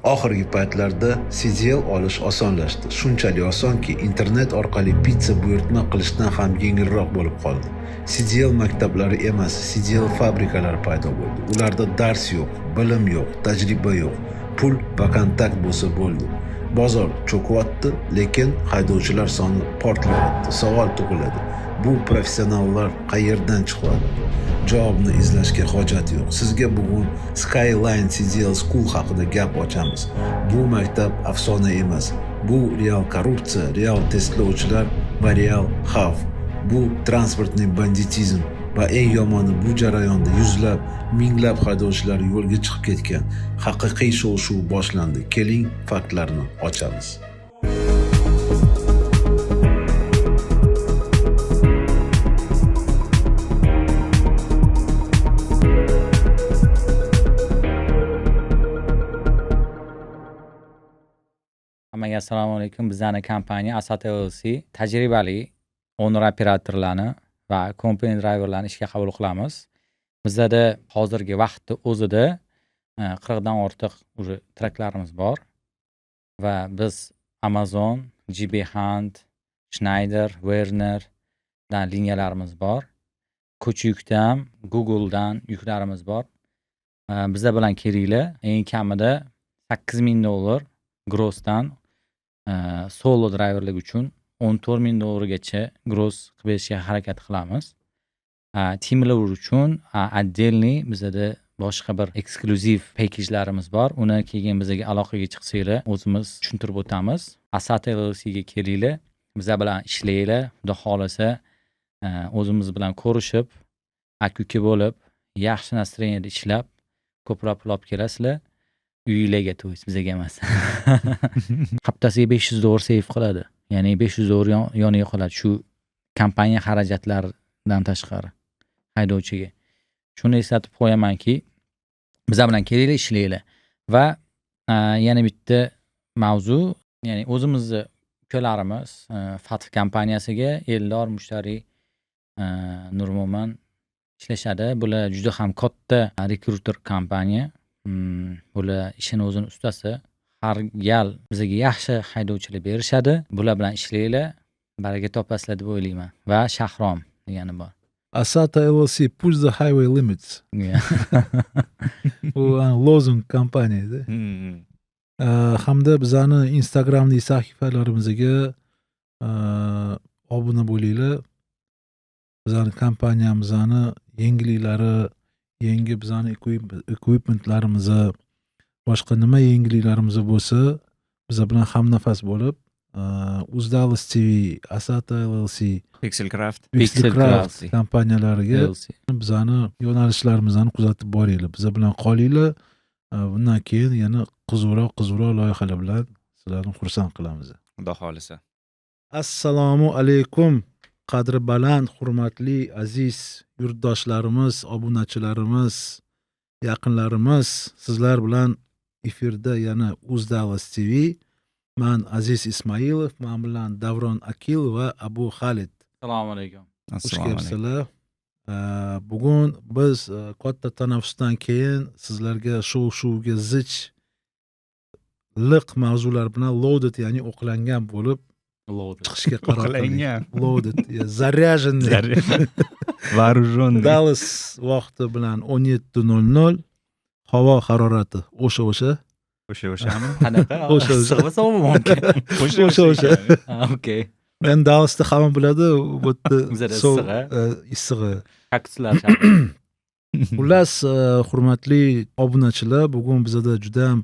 Oxirgi paytlarda CDL olish osonlashdi. Shunchalik osonki, internet orqali pizza buyurtma qilishdan ham yengilroq bo'lib qoldi. CDL maktablari emas, CDL fabrikalari paydo bo'ldi. Ularda dars yo'q, bilim yo'q, tajriba yo'q, pul va kontakt bo'lsa bo'ldi. Bozor cho'kyapti, lekin haydovchilar soni portlayapti. Savol tug'iladi. Bu professionallar qayerdan chiqadi? Javobni izlashga hojat yo'q. Sizga bugun Skyline CDL School haqida gap ochamiz. Bu maktab afsona emas. Bu real korrupsiya, real testlovchilar va real xavf. Bu transportning banditizm va eng yomoni bu jarayonda yuzlab, minglab haydovchilar yo'lga chiqib ketgan. Haqiqiy shov-shuv boshlandi. Keling, faktlarni ochamiz. Hammaga assalomu alaykum. Bizning kompaniya Asat LLC tajribali owner operatorlarni va company driverlarni ishga qabul qilamiz. Bizda hozirgi vaqtda o'zida 40 dan ortiq traklarimiz bor va biz Amazon, GB Hunt, Schneider, Werner dan liniyalarimiz bor. Ko'chukdan, Google'dan yuklarimiz bor. Bizlar bilan kelinglar. Eng kamida $8,000 grossdan solo driverlik uchun $14,000gacha gross qilib berishga harakat qilamiz. Teamlar uchun отдельный bizda boshqa bir eksklyuziv packajlarimiz bor. Uni keyin bizga aloqaga chiqsanglar, o'zimiz tushuntirib o'tamiz. Asat LLC'ga kelinglar, bizlar bilan ishlanglar. Xudo xolasa o'zimiz bilan ko'rishib, aka-uka bo'lib, yaxshi настроенiyada ishlab, ko'proq pul olib kelasizlar. Uylarga to'ysiz, bizga emas. Haftasiga $500 save qiladi. Ya'ni $500 yoniga qoladi shu kompaniya xarajatlaridan tashqari haydovchiga. Shuni eslatib qo'yamanki, bizlar bilan kelinglar, ishlanglar. Va yana bitta mavzu, ya'ni o'zimizni ukalarimiz Fath kompaniyasiga Eldor mushtariy Nurmo'man ishlashadi. Bular juda ham katta rekruter kompaniya. Bular ishini o'zini ustasi. Har gal bizga yaxshi haydovchilar berishadi. Bular bilan ishlanglar, baraka topasizlar deb o'ylayman. Va Shahrom degani bor. Asata LLC push the highway limits. Bu lozung kompaniyada. Hamda bizani Instagramdagi sahifalarimizga obuna bo'linglar. Bizani kompaniyamizni yengiliklari, yangi bizani equipmentlarimiz, boshqa nima yangiliklarimiz bo'lsa, biz bilan hamnafas bo'lib, Uzdallas TV, Asata LLC, Pixelcraft kompaniyalariga bizani yo'nalishlarimizni kuzatib boringlar. Biz bilan qolinglar. Bundan keyin yana qiziqroq loyihalar bilan sizlarni xursand qilamiz. Xudo xolisa. Assalomu alaykum. Qadri baland, hurmatli, aziz yurtdoshlarimiz, obunachilarimiz, yaqinlarimiz, sizlar bilan efirda yana Uzdallas TV. Men Aziz Ismoilov, men bilan Davron Akil va Abu Khalid. Assalomu alaykum. Xush kelibsizlar. Bugun biz katta tanaffusdan keyin sizlarga shov-shuvga zich liq mavzular bilan loaded, ya'ni o'qlangan bo'lib chiqishga qaror qildik. Loaded, заряженный. Вооруженный. Dallas vaqti bilan 17:00. Havo harorati o'sha. O'sha-o'shami? Qanaqa? Issiqmi, sovuqmi mumkin? O'sha. Okay. Men Dallasda hamma biladi, bu Bizada issig'i. Kaktuslar. Xullas, hurmatli obunachilar, bugun bizda juda ham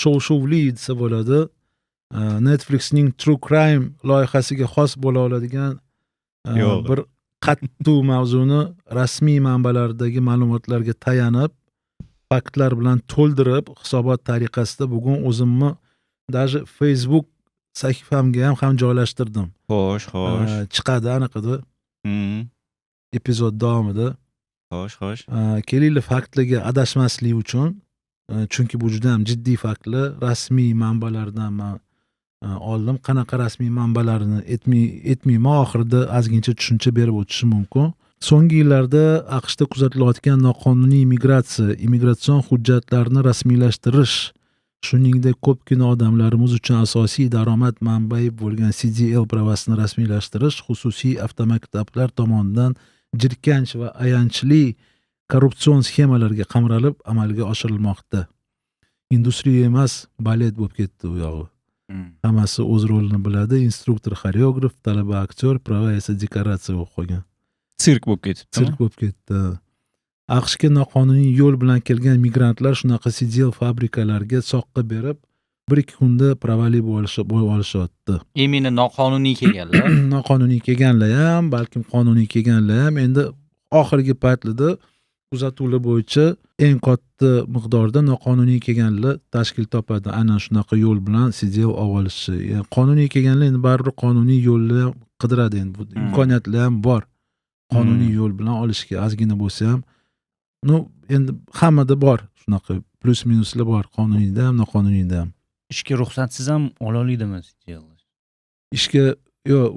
shov-shuvli desa bo'ladi. Netflixning True Crime loyihasiga xos bo'la oladigan bir qattu mavzuni rasmiy manbalardagi ma'lumotlarga tayanib, faktlar bilan to'ldirib, hisobot tariqasida bugun o'zimni даже Facebook sahifamga ham joylashtirdim. Xo'sh. Chiqadi aniqida. Epizod davomida. Xo'sh. Kelinglar faktlarga adashmaslik uchun, chunki bu juda ham jiddiy faktlar, rasmiy manbalardan men oldim. Qanaqa rasmiy manbalarni etmayman, oxirida ozgincha tushuncha berib o'tishim mumkin. So'nggi yillarda AQShda kuzatilayotgan noqonuniy imigratsion hujjatlarni rasmiylashtirish shuningdek ko'pgina odamlarimiz uchun asosiy daromad manbai bo'lgan CDL pravasini rasmiylashtirish xususiy avtomaktablar tomonidan jirkanch va ayanchli korrupsion sxemalarga qamralib amalga oshirilmoqda. Industriya emas, balet bo'lib ketdi u yog'i. Hammasi o'z rolini biladi, instruktor, xoreograf, talaba aktyor, prava esa dekoratsiya bo'lib qolgan. Sirk bo'lib ketibdi. Sirk bo'lib ketdi. AQShga noqonuniy yo'l bilan kelgan migrantlar shunaqa CDL fabrikalarga soqqa berib, 1-2 kunda pravali bo'lib olishyapti. Imini noqonuniy kelganlar. Noqonuniy kelganlar ham, balkim qonuniy kelganlar ham endi oxirgi paytlarda kuzatuvlar bo'yicha eng katta miqdorda noqonuniy kelganlar tashkil topadi. Aynan shunaqa yo'l bilan CDL olishi. Yani qonuniy kelganlar endi baribir qonuniy yo'lni ham qidiradi endi. Bu imkoniyatlar ham bor. Qonuniy yo'l bilan olishga ozgina bo'lsa ham endi hammada bor shunaqa plus minuslar bor, qonuniyda ham, noqonuniyda ham. Ishga ruxsatsiz ham ola oladimi? Ishga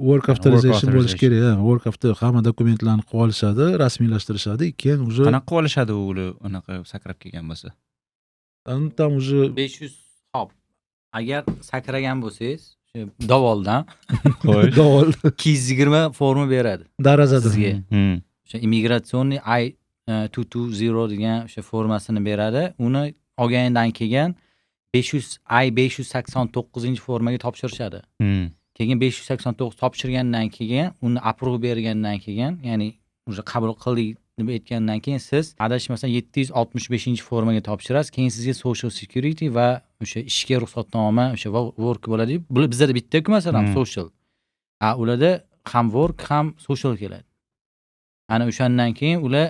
work authorization bo'lishi kerak, work hamma dokumentlarni qilib olishadi, rasmiylashtirishadi, keyin уже Qanaqa qilib olishadi ular unaqa sakrab kelgan bo'lsa? Tam уже 500 hop. Agar sakragan bo'lsangiz, shu davoldan Xo'sh. davol 220 forma beradi darazada. sizga. O'sha immigratsionni I220 degan o'sha formasini beradi. Uni olganidan keyin 589-formaga topshirishadi. Keyin 589 topshirgandan keyin, uni approve bergandan keyin, ya'ni o'sha qabul qildik deb aytgandan keyin siz adashmasam 765-formaga topshirasiz. Keyin sizga social security va o'sha ishga ruxsatnoma, o'sha work bo'ladi. Bizda bitta-ku masalan social. Ularda ham work ham social keladi. Ana o'shandan keyin ular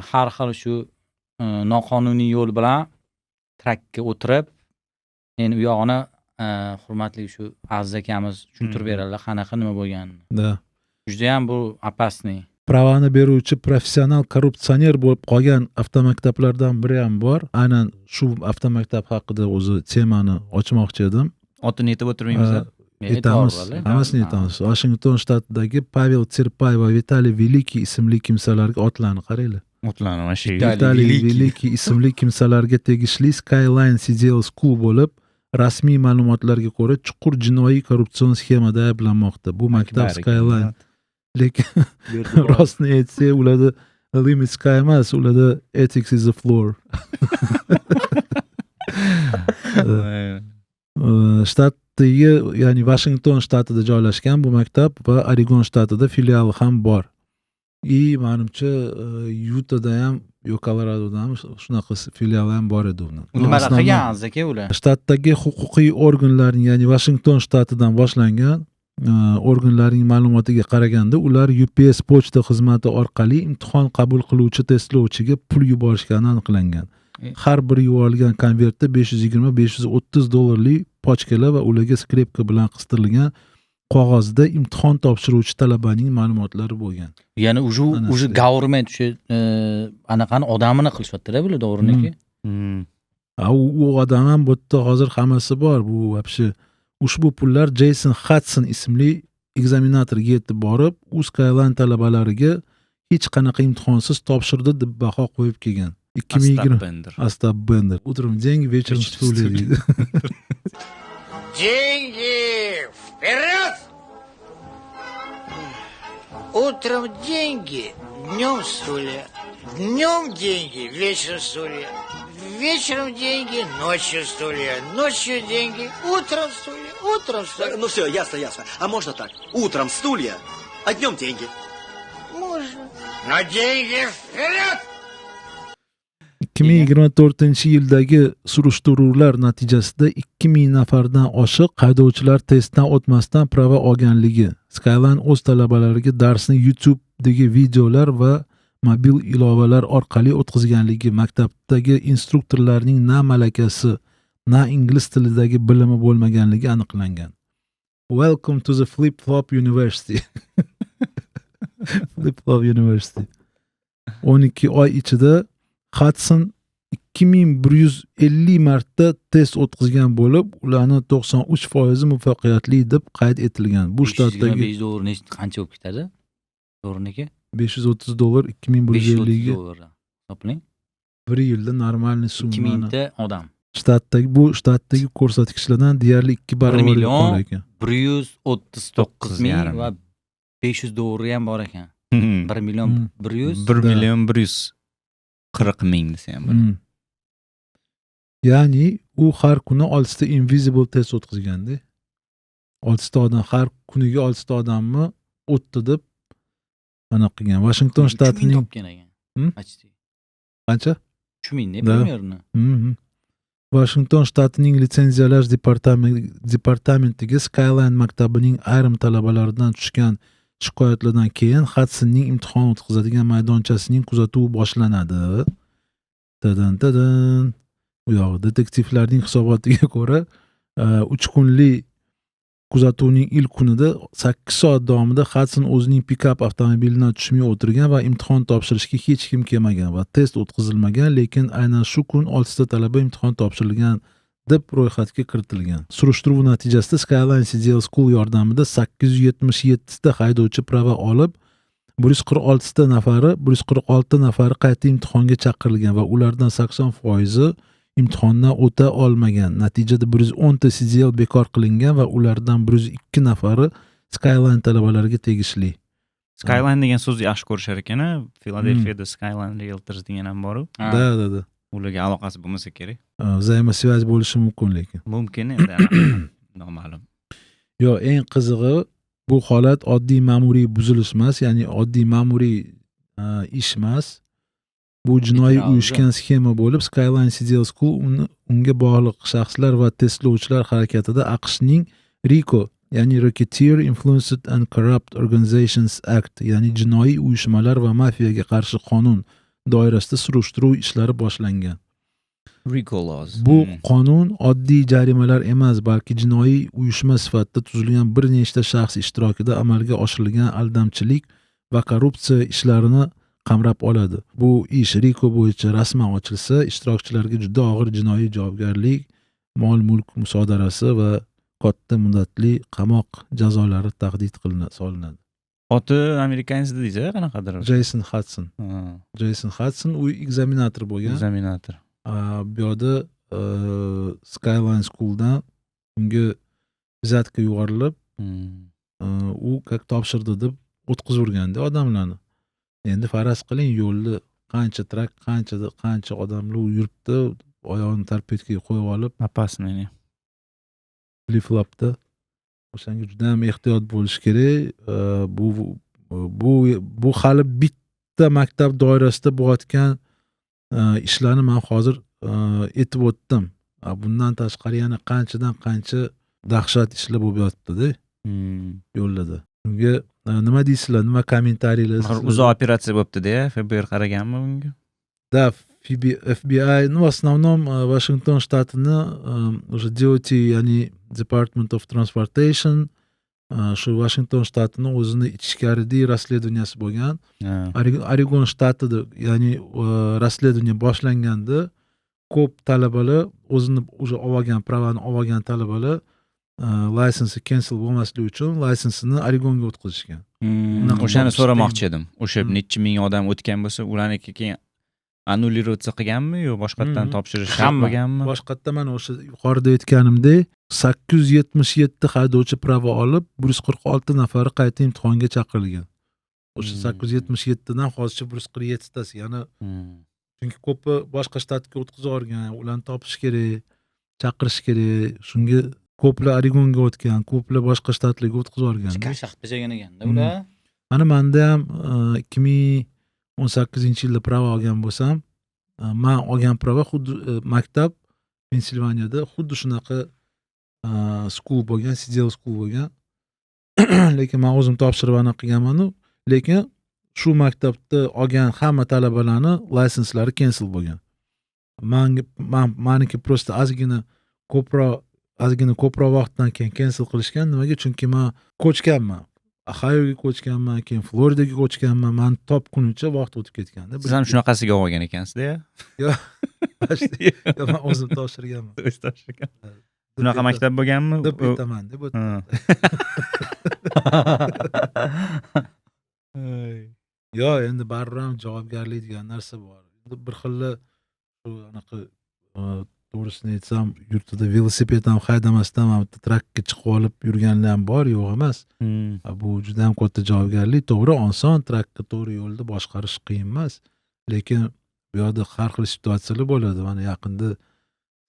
har xil shu noqonuniy yo'l bilan trakka o'tirib, endi u yog'ini hurmatli shu Aziz akamiz tushuntirib beradilar, qanaqa nima bo'lganini. Da. Juda ham bu opasniy. Pravani beruvchi professional korrupsioner bo'lib qolgan avtomaktablardan biri ham bor. Aynan shu avtomaktab haqida o'zi temani ochmoqchi edim. Otini aytib o'tirmaymiz. Aytamiz, hammasini aytamiz. Washington shtatidagi Pavel Tserpay va Vitaliy Velikiy ismli kimsalarga otlarni qaranglar. Otlarni mana shu. Vitaliy Velikiy ismli kimsalarga tegishli Skyline CDL School bo'lib, rasmiy ma'lumotlarga ko'ra chuqur jinoiy korrupsion sxemada ayblanmoqda. Bu maktab Skyline. Lekin rostni aytsak, ularda limit sky emas, ularda ethics is the floor. Shtatdagi, ya'ni Washington shtatida joylashgan bu maktab va Oregon shtatida filiali ham bor. Menimcha Yutada ham, Koloradoda ham shunaqa filiali ham bor edi uni. Nimalar qilgan aka ular? Shtatdagi huquqiy organlarning, ya'ni Washington shtatidan boshlangan organlarning ma'lumotiga qaraganda, ular UPS pochta xizmati orqali imtihon qabul qiluvchi testlovchiga pul yuborishgani aniqlangan. Har bir yuborilgan konvertda $520-530 pochkalar va ularga skripka bilan qistirilgan qog'ozda imtihon topshiruvchi talabaning ma'lumotlari bo'lgan. Ya'ni уже government shu anaqani odamini qilishyapti-da bular, to'g'riniki? U odam ham bu yerda hozir hammasi bor. Bu вообще ushbu pullar Jason Hudson ismli ekzaminatorga yetib borib, u Skyline talabalariga hech qanaqa imtihonsiz topshirdi deb baho qo'yib kelgan. 2020 Остап Бендер. Утром деньги, вечером стулья. Деньги вперед! Утром деньги, днем стулья. Днем деньги, вечером стулья. Вечером деньги, ночью стулья. Ночью деньги, утром стулья. Утром стулья. Ну все, ясно. А можно так? Утром стулья, а днем деньги. Можно. Но деньги вперед! 2024-yildagi surishtiruvlar natijasida 2000 nafardan oshiq haydovchilar testdan o'tmasdan prava olganligi, Skyline o'z talabalariga darsni YouTube'dagi videolar va mobil ilovalar orqali o'tkazganligi, maktabdagi instruktorlarning na malakasi, na ingliz tilidagi bilimi bo'lmaganligi aniqlangan. Welcome to the Flip-Flop University. Flip-Flop University. 12 oy ichida Hudson 2150 marta test o'tkazgan bo'lib, ularni 93% muvaffaqiyatli deb qayd etilgan. Bu shtatdagi $500 qancha bo'lib ketadi? To'g'riniki? $530 2150 ga $530 hisoblang. 1 yilda normalniy summani. 2000 ta odam. shtatdagi ko'rsatkichlardan deyarli 2 barobar yuqori million ekan. 139 ming yarim. va 500 dollar ham bor ekan. 1 Hmm. million 100 1 Da. million 140 ming desa ham bo'ladi. Hmm. Ya'ni u har kuni 6 ta invisible test o'tkazganda. 6 ta odam har kuniga 6 ta odamni o'tdi deb anaqa qilgan. Washington 3 ming shtatining topgan ekan. Hmm? Почти. qancha? 3 ming ne Da. примерно. Mhm. Washington shtatining litsenziyalash departamentiga Skyline maktabining ayrim talabalaridan tushgan shikoyatlardan keyin Hudsonning imtihon o'tkazadigan maydonchasining kuzatuvi boshlanadi. Tadan. Bu yoq detektivlarning hisobotiga ko'ra 3 kunlik kuzatuvning ilk kunida 8 soat davomida Hudson o'zining pikap avtomobilidan tushmay o'tirgan va imtihon topshirishga hech kim kelmagan va test o'tkazilmagan, lekin aynan shu kun 6 ta talaba imtihon topshirilgan deb ro'yxatga kiritilgan. Surishtiruv natijasida Skyline CDL School yordamida 877 ta haydovchi prava olib, 146 nafari qayta imtihonga chaqirilgan va ulardan 80% imtihondan o'ta olmagan. Natijada 110 ta CDL bekor qilingan va ulardan 102 nafari Skyline talabalariga tegishli. Skyline degan so'zni yaxshi ko'rishar ekan-a. Filadelfiyada Skyline Realtors degan ham bor-u. Da. Ularga aloqasi bo'lmasa kerak. Взаимосвязь bo'lishi mumkin lekin. Mumkin endi noma'lum. Yo, eng qizig'i bu holat oddiy ma'muriy buzilish emas, ya'ni oddiy ma'muriy ish emas. Bu jinoiy Literal, uyushgan sxema bo'lib, Skyline CDL School unga bog'liq shaxslar va testlovchilar harakatida AQShning RICO, ya'ni Racketeer Influenced and Corrupt Organizations Act, ya'ni jinoiy uyushmalar va mafiyaga qarshi qonun doirasida surishtiruv ishlari boshlangan. RICO laws. Bu qonun oddiy jarimalar emas, balki jinoiy uyushma sifatida tuzilgan bir nechta shaxs ishtirokida amalga oshirilgan aldamchilik va korrupsiya ishlarini qamrab oladi. Bu ish RICO bo'yicha rasman ochilsa, ishtirokchilarga juda og'ir jinoiy javobgarlik, mol-mulk musodarasi va katta muddatli qamoq jazolari tahdid solinadi. Oti amerikanец deysiz, qanaqadir? Jason Hudson u ekzaminator bo'lgan. Ekzaminator. Bu yerda Skyline School'dan unga vizatka yuborilib, u как topshirdi deb o'tkazib urganda odamlarni. Endi faraz qiling, yo'lda qancha odamlar yuribdi, oyog'ini tarpetkaga qo'yib olib, Опасный. flip-flopda. O'shanga juda ham ehtiyot bo'lish kerak. Bu hali bitta maktab doirasida bo'layotgan ishlarni men hozir aytib o'tdim. Bundan tashqari yana qanchadan qancha dahshat ishlar bo'lib yotibdi-da yo'llarda. Unga nima deysizlar? Nima kommentariylar? Uzoq operatsiya bo'libdi-da, FBI qaraganmi bunga? Да, FBI, в основном Washington shtatini уже DOT, ya'ni Department of Transportation, shu Washington shtatini o'zini ichkariy расследованияsi bo'lgan. Oregon shtatida, ya'ni расследование boshlanganda ko'p talabalar o'zini уже olgan, pravani olgan talabalar lisensi cancel bo'lmasligi uchun lisensini Oregonga o'tkazishgan. O'shani so'ramoqchi edim. O'sha necha ming odam o'tgan bo'lsa, ularniki keyin annullироваться qilganmi yo boshqatdan topshirish shart bo'lganmi? Boshqatdan mana o'sha yuqorida aytganimdek 877 haydovchi prava olib, 146 nafari qayta imtihonga chaqirilgan. O'sha 877 dan hozircha 147 tasi, ya'ni chunki ko'pi boshqa shtatga o'tkazib yuborgan, ularni topish kerak, chaqirish kerak. Shunga ko'plar Oregonga o'tgan, ko'plar boshqa shtatlarga o'tkazib yuborgan. Shaxt bajagan ekanda ular. Mana menda ham 2018-yilda prava olgan bo'lsam, men olgan prava xuddi maktab Pensilvaniyada xuddi shunaqa school bo'lgan, CDL school bo'lgan. Lekin men o'zim topshirib aniq qilganman-ku, lekin shu maktabda olgan hamma talabalarni lisenslari cancel bo'lgan. Meniki просто ozgina ko'proq vaqtdan keyin cancel qilishgan. Nimaga? Chunki men ko'chganman. Ohioga ko'chganman, keyin Floridaga ko'chganman. Men topguncha vaqt o'tib ketganda. Siz ham shunaqasiga olgan ekansiz-da? Yo'q. Men o'zim topshirganman. O'z topshirgan. Bunaqa maktab bo'lganmi? Deb aytaman, deb o'tdim. Yo'q, endi baribir ham javobgarlik degan narsa bor. Endi bir xilla shu anaqa to'g'risini aytsam yurtida velosiped ham haydamasdan mana bitta trakka chiqib olib yurganlar ham bor, yo'q emas. Bu juda ham katta javobgarlik. To'g'ri, oson trakka to'g'ri yo'lda boshqarish qiyin emas, lekin bu yoqda har xil situatsiyalar bo'ladi. Mana yaqinda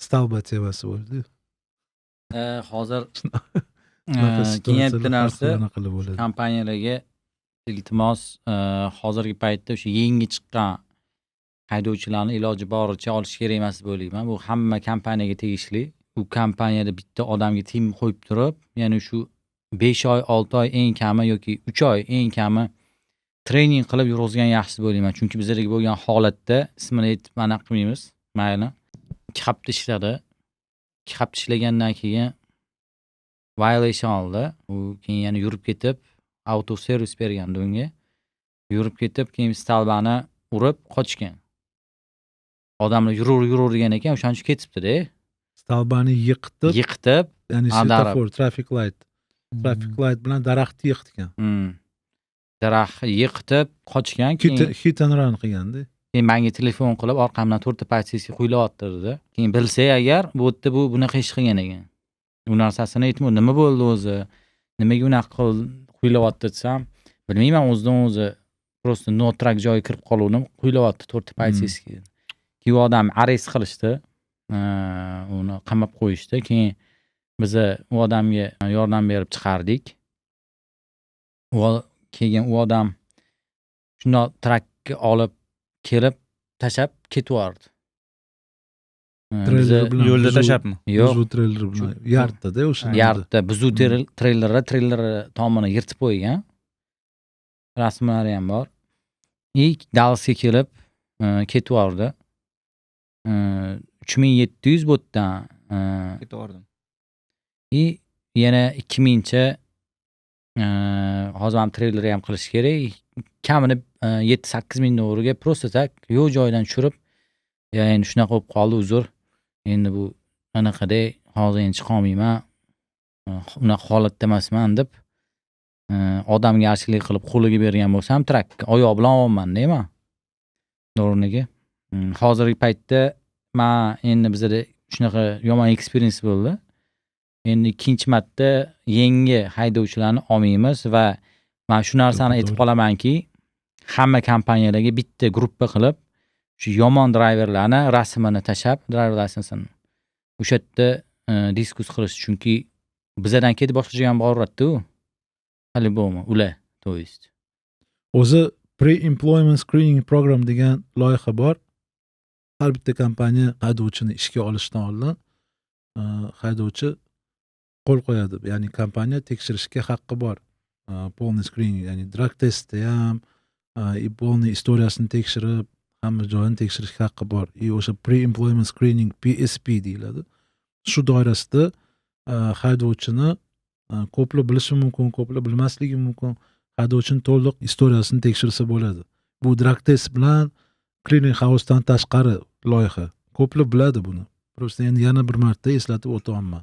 stalba temasi bo'ldi. Hozir Shunaqa keyingi situatsiyalar har narsa xil anaqa bo'ladi. kompaniyalarga iltimos, hozirgi paytda o'sha yangi chiqqan haydovchilarni iloji boricha olish kerak emas deb o'ylayman. Bu hamma kompaniyaga tegishli. Bu kompaniyada bitta odamga tim qo'yib turib, ya'ni shu 5 oy, 6 oy eng kami yoki 3 oy eng kami trening qilib yurg'izgan yaxshi deb o'ylayman. Chunki bizlarga bo'lgan holatda ismini aytib aniq qilmaymiz. Mayli. 2 hafta ishladi. 2 hafta ishlagandan keyin violation oldi. U keyin yana yurib ketib, auto servis bergandi unga. Yurib ketib, keyin stalbani urib qochgan. Odamlar yurur degan ekan, o'shancha ketibdi-da. Stalbani yiqitib, ya'ni ag'darib. semafor, traffic light bilan daraxtni yiqitgan. Daraxt yiqitib qochgan. Hit and run qilganda. Keyin menga telefon qilib, orqamdan 4 ta politsiya qo'ylayapti dedi. Keyin bilsa agar, bu yerda bu bunaqa ish qilgan ekan. Bu narsasini aytdim, nima bo'ldi o'zi? Nimaga unaqa qo'ylayapti desam, bilmayman, o'zidan o'zi prosta no track joyi kirib qoluvdim, qo'ylayapti 4 ta politsiya. Keyin u odam arrest qilishdi. Uni qamab qo'yishdi. Keyin biz u odamga yordam berib chiqardik. Keyin u odam shundoq trakka olib kelib tashab ketvordi. Yo'lda tashapmi? Yo'q. Buzu treyler bilan yardda o'sha. Yardda buzu treyleri tomini yirtib qo'ygan. Rasmlari ham bor. Dalsga kelib ketvordi. 3700 botdan Ketvordim. yana 2000cha hozir ham treyler ham qilish kerak. Kamini 7-8 ming dollarga prosta tak yo'q joydan tushirib, endi shunaqa bo'lib qoldi, uzr. Endi bu anaqada hozir endi chiqa olmayman. Unaqa holatda emasman deb odamga yaxshilik qilib qo'liga bergan bo'lsam, trak oyoq bilan olmayman-da men. O'rniga. Hozirgi paytda men endi bizda shunaqa yomon experience bo'ldi. Endi ikkinchi marta yangi haydovchilarni olmaymiz va men shu narsani aytib qolamanki, hamma kompaniyalarga bitta gruppa qilib, shu yomon driverlarni rasmini tashab, driver lisensining o'sha yerda diskuss qilish, chunki bizdan ketib boshqa joyga ham boraveradi-ku. Hali bo'lma, ular, to есть. O'zi pre-employment screening program degan loyiha bor. Har bitta kompaniya haydovchini ishga olishdan oldin haydovchi qo'l qo'yadi. Ya'ni kompaniya tekshirishga haqqi bor. Polniy screening, ya'ni drug testi ham, polniy istoriyasini tekshirib, hamma joyini tekshirishga haqqi bor. O'sha pre-employment screening PSP deyiladi. Shu doirasida haydovchini ko'plab bilishi mumkin, ko'plab bilmasligi mumkin. Haydovchini to'liq istoriyasini tekshirsa bo'ladi. Bu drug test bilan clearing house'dan tashqari loyiha. Ko'plab biladi buni. Prosta endi yana bir marta eslatib o'taman.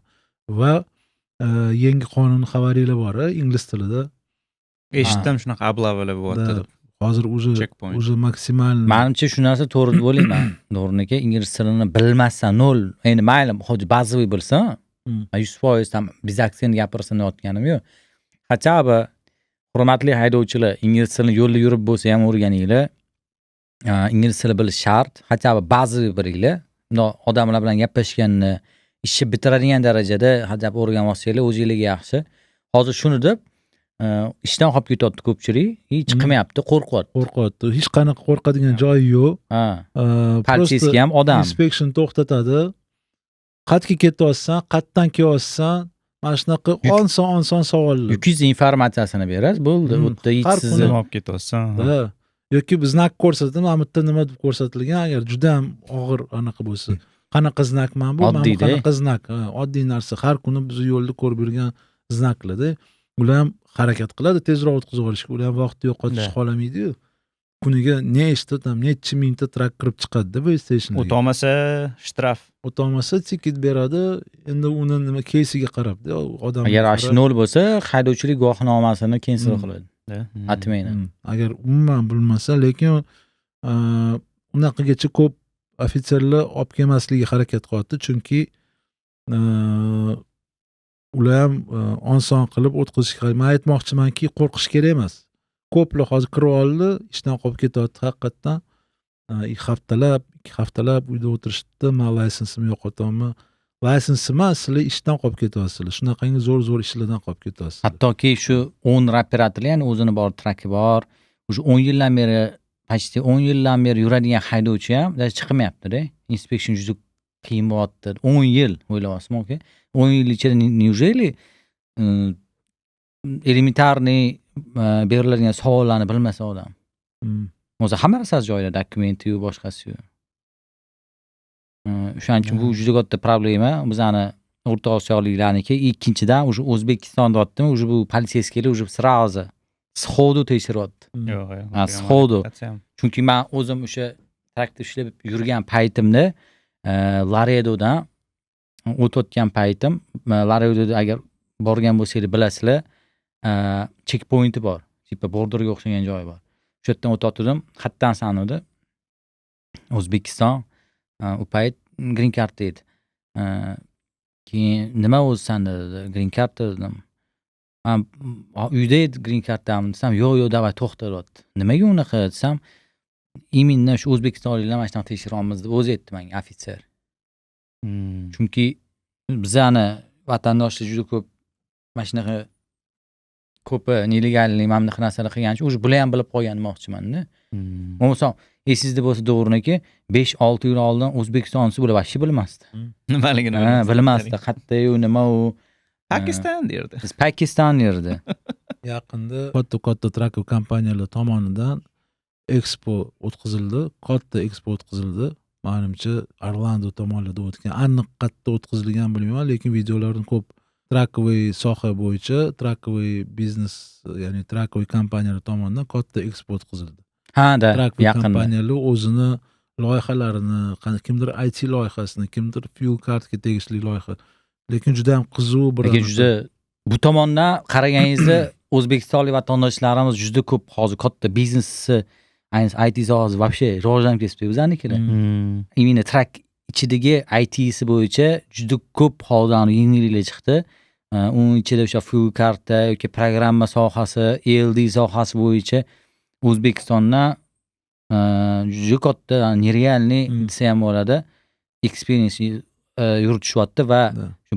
Va yangi qonun xabariylar bor, ingliz tilida. Eshitdim shunaqa ablavalar bo'lyapti deb. Hozir уже maksimal. Menimcha shu narsa to'g'ri deb o'ylayman. To'g'riniki, ingliz tilini bilmasdan nol. Endi mayli, hozir bazaviy bilsa, 100% ham biz aksent gapirsin deyotganim yo'q. Hattobi hurmatli haydovchilar, ingliz tilini yo'lda yurib bo'lsa ham o'rganinglar. Ingliz tili bilish shart. Hattobi bazaviy bilinglar. Odamlar bilan gaplashganni ishni bitiradigan darajada hadab o'rganib olsanglar o'zingizga yaxshi. Hozir shuni deb ishdan qolib ketyapti ko'pchilik, hech qilmayapti, qo'rqyapti. Hech qanaqa qo'rqadigan joyi yo'q. Politsiya ham odam. Inspection to'xtatadi. Qayerga ketyapsan, qayerdan kelyapsan, mana shunaqa oson savollar. Yukingiz informatsiyasini berasiz, bo'ldi. U yerda sizni olib ketyapsan. Yoki biz znak ko'rsatdim, mana bu yerda nima deb ko'rsatilgan, agar juda ham og'ir anaqa bo'lsa. Qanaqa znakman bu? Mana qanaqa znak? Oddiy narsa. Har kuni biz yo'lda ko'rib yurgan znaklar-da. Ular ham harakat qiladi tezroq o'tkazib olishga. Ular ham vaqtni yo'qotish xohlamaydi-yu. Kuniga necha mingta trak kirib chiqadi-da bu stationga. O'tolmasa shtraf. O'tolmasa tiket beradi. Endi uni nima keysiga qarab-da odam. Agar 0 bo'lsa, haydovchilik guvohnomasini cancel qiladi. Atmaydi. Agar umuman bilmasa, lekin unaqagacha ko'p ofitserlar olib kelmaslikka harakat qilyapti, chunki ular ham oson qilib o'tkazishga. Men aytmoqchimanki, qo'rqish kerak emas. Ko'plar hozir kirib oldi, ishdan qolib ketyapti haqiqatdan. 2 haftalab uyda o'tirishdi, men laysensimni yo'qotaman. Laysensi emas, sizlar ishdan qolib ketyapsizlar. Shunaqangi zo'r ishlardan qolib ketyapsizlar. Hattoki shu owner operator, ya'ni o'zini bor traki bor, o'sha 10 yildan beri, почти 10 yildan beri yuradigan haydovchi ham chiqmayapti-da. Inspection juda qiyin bo'lyapti. 10 yil o'ylayapsizmi, aka? 10 yil ichida неужели elementarniy beriladigan savollarni bilmasa odam. O'zi hamma narsasi joyida, dokumenti-yu, boshqasi-yu. O'shaning uchun bu juda katta problema bizani O'rta Osiyoliklarniki. Ikkinchidan, o'sha O'zbekistonda o'tdimi, o'sha bu politsiyskilar o'sha сразу sxodu tekshiryapti. Yo'q, sxodu. Chunki men o'zim o'sha traktor ishlab yurgan paytimda Laredodan o'tayotgan paytim, Laredoda agar borgan bo'lsangiz bilasizlar, checkpointi bor. Tipa borderga o'xshagan joyi bor. O'sha yerdan o'tayotdim, xatdan sanudi. O'zbekiston u payt green card edi. Keyin nima o'zi sanda dedi, green card dedim. Men uyda edi green carddamni desam, yo'q, davay to'xtatyapti. Nimaga unaqa desam, именно shu o'zbekistonliklar mana shunday tekshiryapmiz deb o'zi aytdi menga ofitser. Chunki bizani vatandoshlar juda ko'p mana shunaqa ko'pi nelegalniy mamlakat narsalar qilgan uchun o'sha bular ham bilib qolgan demoqchiman-da. Bo'lmasa esingizda bo'lsa to'g'riniki 5-6 yil oldin O'zbekistonsi bular vaqti bilmasdi. Nimaligini bilmasdi. Qayerda-yu, nima u? Pakiston derdi. Biz Pakiston derdi. Yaqinda katta traktor kompaniyalar tomonidan expo o'tkazildi. Katta expo o'tkazildi. Menimcha Orlando tomonlarda o'tgan. Aniq qayerda o'tkazilgan bilmayman, lekin videolarni ko'p trakoviy soha bo'yicha, trakoviy biznes, ya'ni trakoviy kompaniyalar tomonidan katta expo o'tkazildi. Ha-da, Trakoviy yaqinda. kompaniyalar o'zini loyihalarini, kimdir IT loyihasini, kimdir fuel cardga tegishli loyiha. Lekin juda ham qiziq bir. Lekin juda bu tomondan qaraganingizda O'zbekistonlik vatandoshlarimiz juda ko'p hozir katta biznesni, ayniqsa IT sohasi вообще rivojlanib ketibdi bizanikilar. Именно trak ichidagi IT'si bo'yicha juda ko'p hozir yengilliklar chiqdi. Uning ichida o'sha fuel karta yoki programma sohasi, ELD sohasi bo'yicha O'zbekistonda juda katta nerealniy desa ham bo'ladi experience yuritishyapti va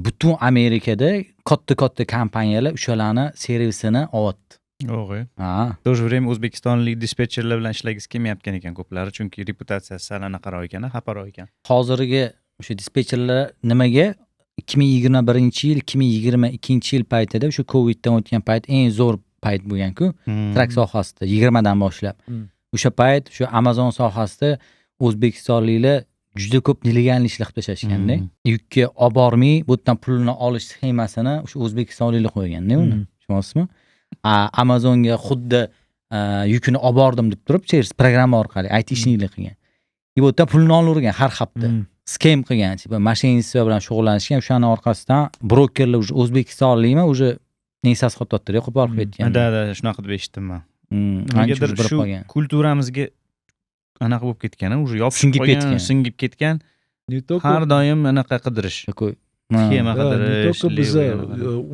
butun Amerikada katta kompaniyalar o'shalarni servisini olyapti. Yo'q. В то же время o'zbekistonlik dispetcherlar bilan ishlagingiz kelmayotgan ekan ko'plari, chunki reputatsiyasi sal anaqaroq ekan, xafaroq ekan. Hozirgi o'sha dispetcherlar nimaga 2021-yil, 2022-yil paytida o'sha Coviddan o'tgan payt eng zo'r payt bo'lgan-ku, trak sohasida 20 dan boshlab. O'sha payt o'sha Amazon sohasida o'zbekistonliklar juda ko'p nelegal ishlar qilib tashashganda, yukka olib bormay, bu yerdan pulni olish sxemasini o'sha o'zbekistonliklar qo'yganda uni. Tushunyapsizmi? Amazonga xuddi yukini olib bordim deb turib, programma orqali IT ishchilar qilgan. Bu yerdan pulni olavergan har hafta. Skem qilgan, tipa mashinistlar bilan shug'ullanishgan, o'shaning orqasidan brokerlar o'sha o'zbekistonlikmi, o'sha nesas xotyapti, qo'yib olib ketgan. Da, shunaqa deb eshitdim men. Negadir shu kulturamizga anaqa bo'lib ketgan, o'sha yopishib qolgan, singib ketgan. Har doim anaqa qidirish. Sxema qidirish. Biz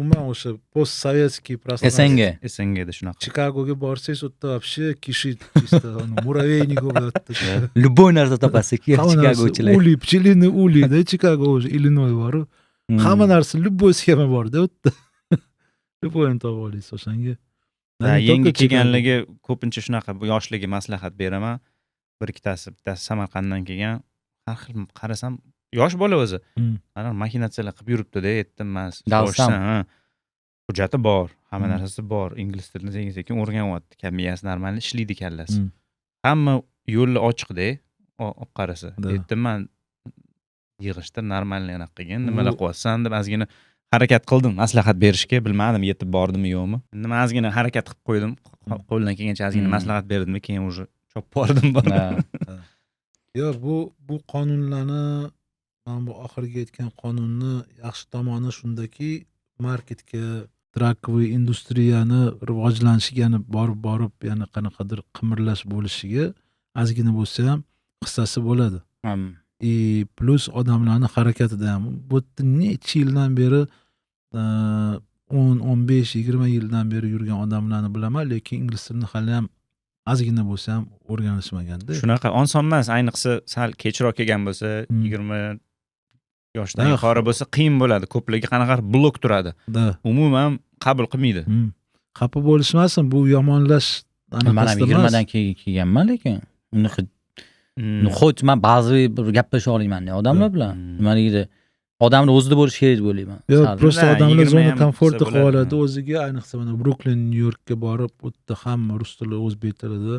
umuman o'sha postsovetskiy пространство. SNGda shunaqa. Chikagoga borsangiz, u yerda вообще kishit чисто, muraveynik bo'lyapti. Любой narsa topasiz, Chikagochilar. Uli, pchilini ulida, Chikago o'sha Illinois bor. Hamma narsa любой sxema bor-da, u yerda. Любойni topib olasiz o'shanga. Yangi kelganligi ko'pincha shunaqa, bu yoshligi maslahat beraman. Bir ikkitasi Samarqanddan kelgan, har xil qarasam yosh bola o'zi. Ana mashinatsiyalar qilib yuribdi-da, aytdim men. Hujjati bor, hamma narsasi bor, ingliz tilini sekin o'rganyapti, kamiyasi normal ishlaydi kallasi. Hamma yo'lni ochiq-da, olib qarasa. Aytdim men, yig'ishtir normalniy anaqa qilgan, nimalar qilyapsan deb ozgina harakat qildim, maslahat berishga, bilmadim yetib bordimi yo'qmi. Endi men ozgina harakat qilib qo'ydim, qo'ldan kelgancha ozgina maslahat berdim, keyin уже chop bordim. Yo'q, bu qonunlarni, men bu oxirgi aytgan qonunni yaxshi tomoni shundaki, marketga, trakoviy industriyani rivojlanishiga, ya'ni borib, ya'ni qanaqadir qimirlash bo'lishiga ozgina bo'lsa ham hissasi bo'ladi. и plus odamlarni harakatida ham bu yerda necha yildan beri 10, 15, 20 yildan beri yurgan odamlarni bilaman, lekin ingliz tilini hali ham ozgina bo'lsa ham o'rganishmaganda. Shunaqa oson emas, ayniqsa sal kechroq kelgan bo'lsa, 20 yoshdan yuqori bo'lsa qiyin bo'ladi. Ko'pligi qanaqadir blok turadi. Umuman qabul qilmaydi. Xafa bo'lishmasin, bu yomonlash mana 20 dan kelganman, lekin xo'j men ba'zi gaplasha olmayman odamlar bilan. Nimaligida odamni o'zida bo'lish kerak deb o'ylayman. Yo'q, prosta odamlar zona komforti qoladi o'ziga, ayniqsa mana Brooklyn, Nyu-Yorkka borib, u yerda hamma rus tili, o'zbek tilida.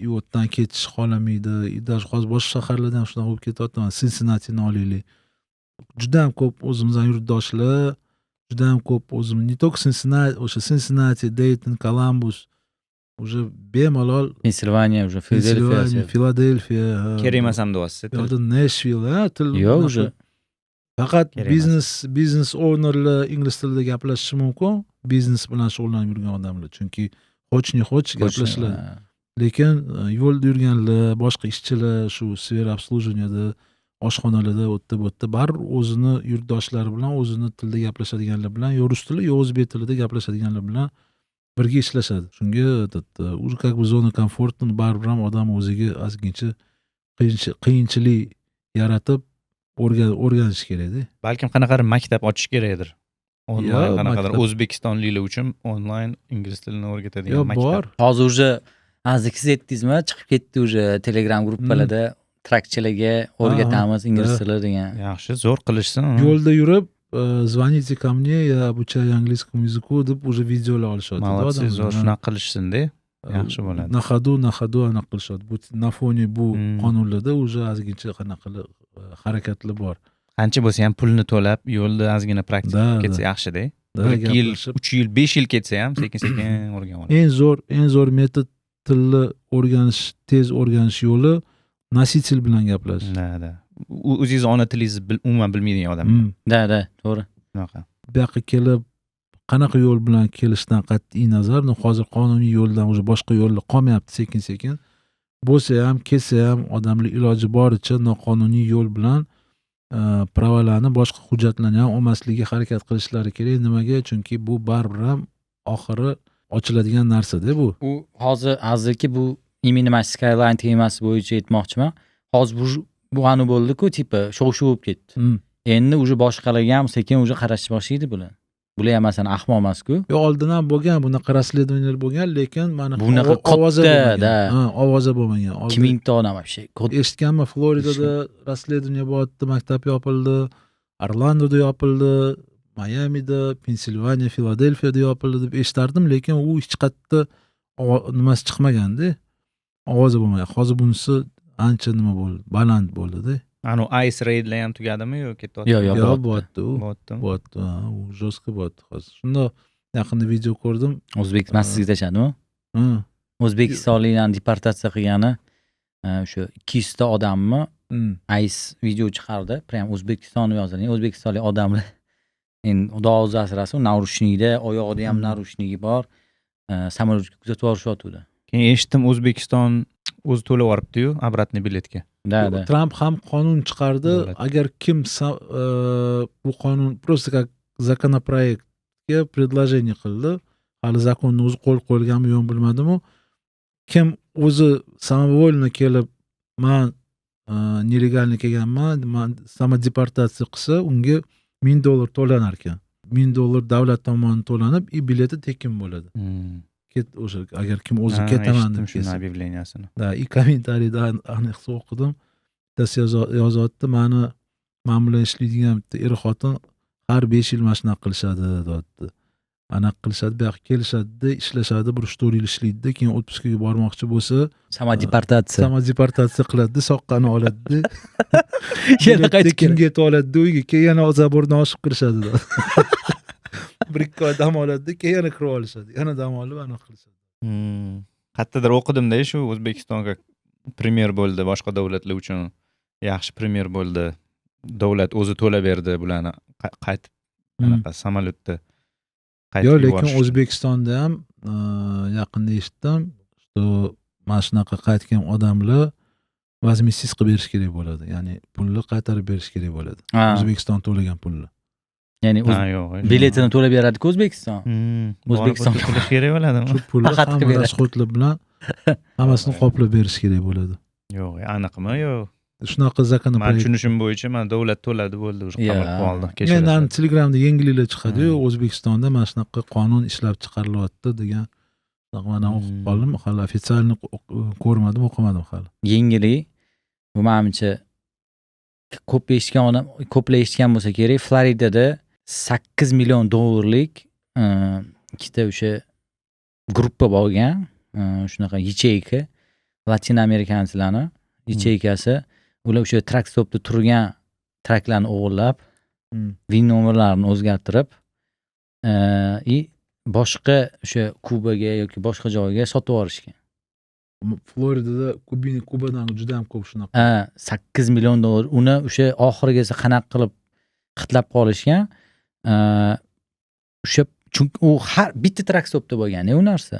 U yerdan ketish qolamaydi. Даже hozir boshqa shaharlarda ham shunaqa bo'lib ketyapti. Cincinnati'ni olaylik. Juda ham ko'p o'zimizning yurtdoshlar, juda ham ko'p o'zim, не только Cincinnati, Dayton, Columbus, уже bemalol Pensilvaniya, уже Filadelfiya, kerak emas ham deyapsiz. yo'da Nashville, til. Yo'q, уже faqat biznes ownerlar ingliz tilida gaplashishi mumkin, biznes bilan shug'ullanib yurgan odamlar, chunki xoch gaplashiladi. Lekin yo'lda yurganlar, boshqa ishchilar, shu sfera obslujeniyada, oshxonalarda, o'tda bar o'zini yurtdoshlari bilan, o'zini tilda gaplashadiganlar bilan, yo rus tili, yo o'zbek tilida gaplashadiganlar bilan birga ishlashadi. Shunga уже как бы zona komfortni baribir ham odam o'ziga ozgincha qiyinchilik yaratib o'rganish kerak-da. Balkim qanaqadir maktab ochish kerakdir. Onlayn qanaqadir o'zbekistonliklar uchun onlayn ingliz tilini o'rgatadigan maktab. Bor. Hozir уже aziz aytdingizmi, chiqib ketdi уже Telegram gruppalarda trakchilarga o'rgatamiz ingliz tili degan. Yaxshi, zo'r qilishsin. Yo'lda yurib, звоните ко мне, я обучаю английскому языку deb уже videolar olishadi. Молодцы, zo'r shunaqa qilishsin-da. Yaxshi bo'ladi. Na ходу anaqa qilishadi. Bu na foni bu qonunlarda уже ozgincha qanaqa harakatlar bor. Qancha bo'lsa ham pulni to'lab, yo'lda ozgina praktika ketsa yaxshi-da. 1 yil, 3 yil, 5 yil ketsa ham sekin-sekin o'rganib oladi. Eng zo'r metod tilni o'rganish, tez o'rganish yo'li nositel bilan gaplashish. Da. O'zingiz ona tilingizni umuman bilmaydigan odam. Da, to'g'ri. Shunaqa. Bu yoqqa kelib qanaqa yo'l bilan kelishdan qat'iy nazar, hozir qonuniy yo'ldan уже boshqa yo'llar qolmayapti sekin-sekin. Bo'lsa ham, kelsa ham odamlar iloji boricha noqonuniy yo'l bilan pravalarni, boshqa hujjatlarni ham olmasligiga harakat qilishlari kerak. Nimaga? Chunki bu baribir ham oxiri ochiladigan narsa-da bu. U hozirki bu именно Skyline temasi bo'yicha aytmoqchiman. Hozir bu anu bo'ldi-ku, tipi sho'x bo'lib ketdi. Endi уже boshqalarga ham sekin уже qarashni boshlaydi bular. Bular ham masalan ahmoq emas-ku. Oldin ham bo'lgan, bunaqa расследованиялар bo'lgan, lekin mana bunaqa katta, ovoza bo'lmagan. 2000 ta odam вообще. Eshitganman, Floridada расследование bo'lyapti, maktab yopildi, Orlandoda yopildi, Mayamida, Pensilvaniya, Filadelfiyada yopildi deb eshitardim, lekin u hech qayerda nimasi chiqmaganda. Ovoza bo'lmagan. Hozir bunisi ancha nima bo'ldi, baland bo'ldi-da. Anu ice raidlar ham tugadimi yo ketyapti? Yo'q, bo'tdi. U jo'sqa bo'tdi hozir. Shunda yaqinda video ko'rdim. O'zbekiston sizga tashadimi? O'zbekistonliklarni deportatsiya qilgani o'sha 200 ta odamni ice video chiqardi. Prям O'zbekistonni yozilgan. O'zbekistonlik odamlar endi xudo o'zi asrasin, narushnikda, oyog'ida ham narushnigi bor. Samolyotga kuzatib yuborishyapti. Keyin eshitdim, O'zbekiston o'zi to'lab yuboribdi-yu, обратный biletga. Da. Trump ham qonun chiqardi. Agar kim bu qonun просто как законопроектga предложение qildi. Hali zakonning o'zi qo'l qo'yilganmi yo'q bilmadim-u. Kim o'zi samovoljno kelib, men nelegalni kelganman, men samodeportatsiya qilsa, unga $1000 to'lanar ekan. $1000 davlat tomonidan to'lanib, bileti tekin bo'ladi. O'sha agar kim o'zi ketaman deb shuni объявлениясini. Da, kommentariyda aniqsa o'qidim. Bittasi yozyapti, men bilan ishlaydigan bitta er-xotin har 5 yil mashina qilishadi, deyapti. Anaqa qilishadi, bu yoqqa kelishadi, ishlashadi, 1-4 yil ishlaydi, keyin отпускаga bormoqchi bo'lsa, samodeportatsiya qiladi, soqqani oladi. Yana qaytib kimga yetib oladi, uyga keyin yana zabordan oshib kirishadi. 1-2 oy dam oladi, keyin yana kirib olishadi. Yana dam olib anaqa qilishadi. Qayerdadir o'qidim-da, shu O'zbekistonga premyer bo'ldi, boshqa davlatlar uchun yaxshi premyer bo'ldi. Davlat o'zi to'lab berdi bularni qaytib anaqa samolyotda qaytib Yo'q, yuborish. lekin O'zbekistonda ham yaqinda eshitdim, mana shunaqa qaytgan odamlar vazmisiz qilib berish kerak bo'ladi. Ya'ni pulni qaytarib berish kerak bo'ladi. Ha. O'zbekiston to'lagan pulni. Ya'ni Ha, yo'q. biletini to'lab beradi-ku O'zbekiston. O'zbekistonga to'lash kerak bo'ladimi? Shu pulni Faqat qilib hamma beradi. rasxodlar bilan hammasini qoplab berish kerak bo'ladi. Yo'q, aniqmi? Yo'q. Shunaqa Men законопроект. tushunishim bo'yicha men davlat to'ladi bo'ldi, o'sha Ya. qabul qilib oldi. Men Kechirasiz. Telegramda yangiliklar chiqadi-yu, O'zbekistonda mana shunaqa qonun ishlab chiqarilyapti degan. Mana o'qib qoldim, hali ofitsialni ko'rmadim, o'qimadim hali. Yangilik bu menimcha ko'plar eshitgan bo'lsa kerak, Floridada 8 million dollarlik ikkita o'sha gruppa bo'lgan, shunaqa yacheyka, Latin Amerikanlarni yacheykasi, ular o'sha trak stopda turgan traklarni o'g'irlab, VIN nomerlarini o'zgartirib, boshqa o'sha Kubaga yoki boshqa joyga sotib yuborishgan. Floridada Kubadan juda ham ko'p shunaqa. 8 million dollar. Uni o'sha oxirigacha qanaqa qilib xitlab qolishgan. O'sha chunki u har bitta trak stopda bo'lgan-da u narsa.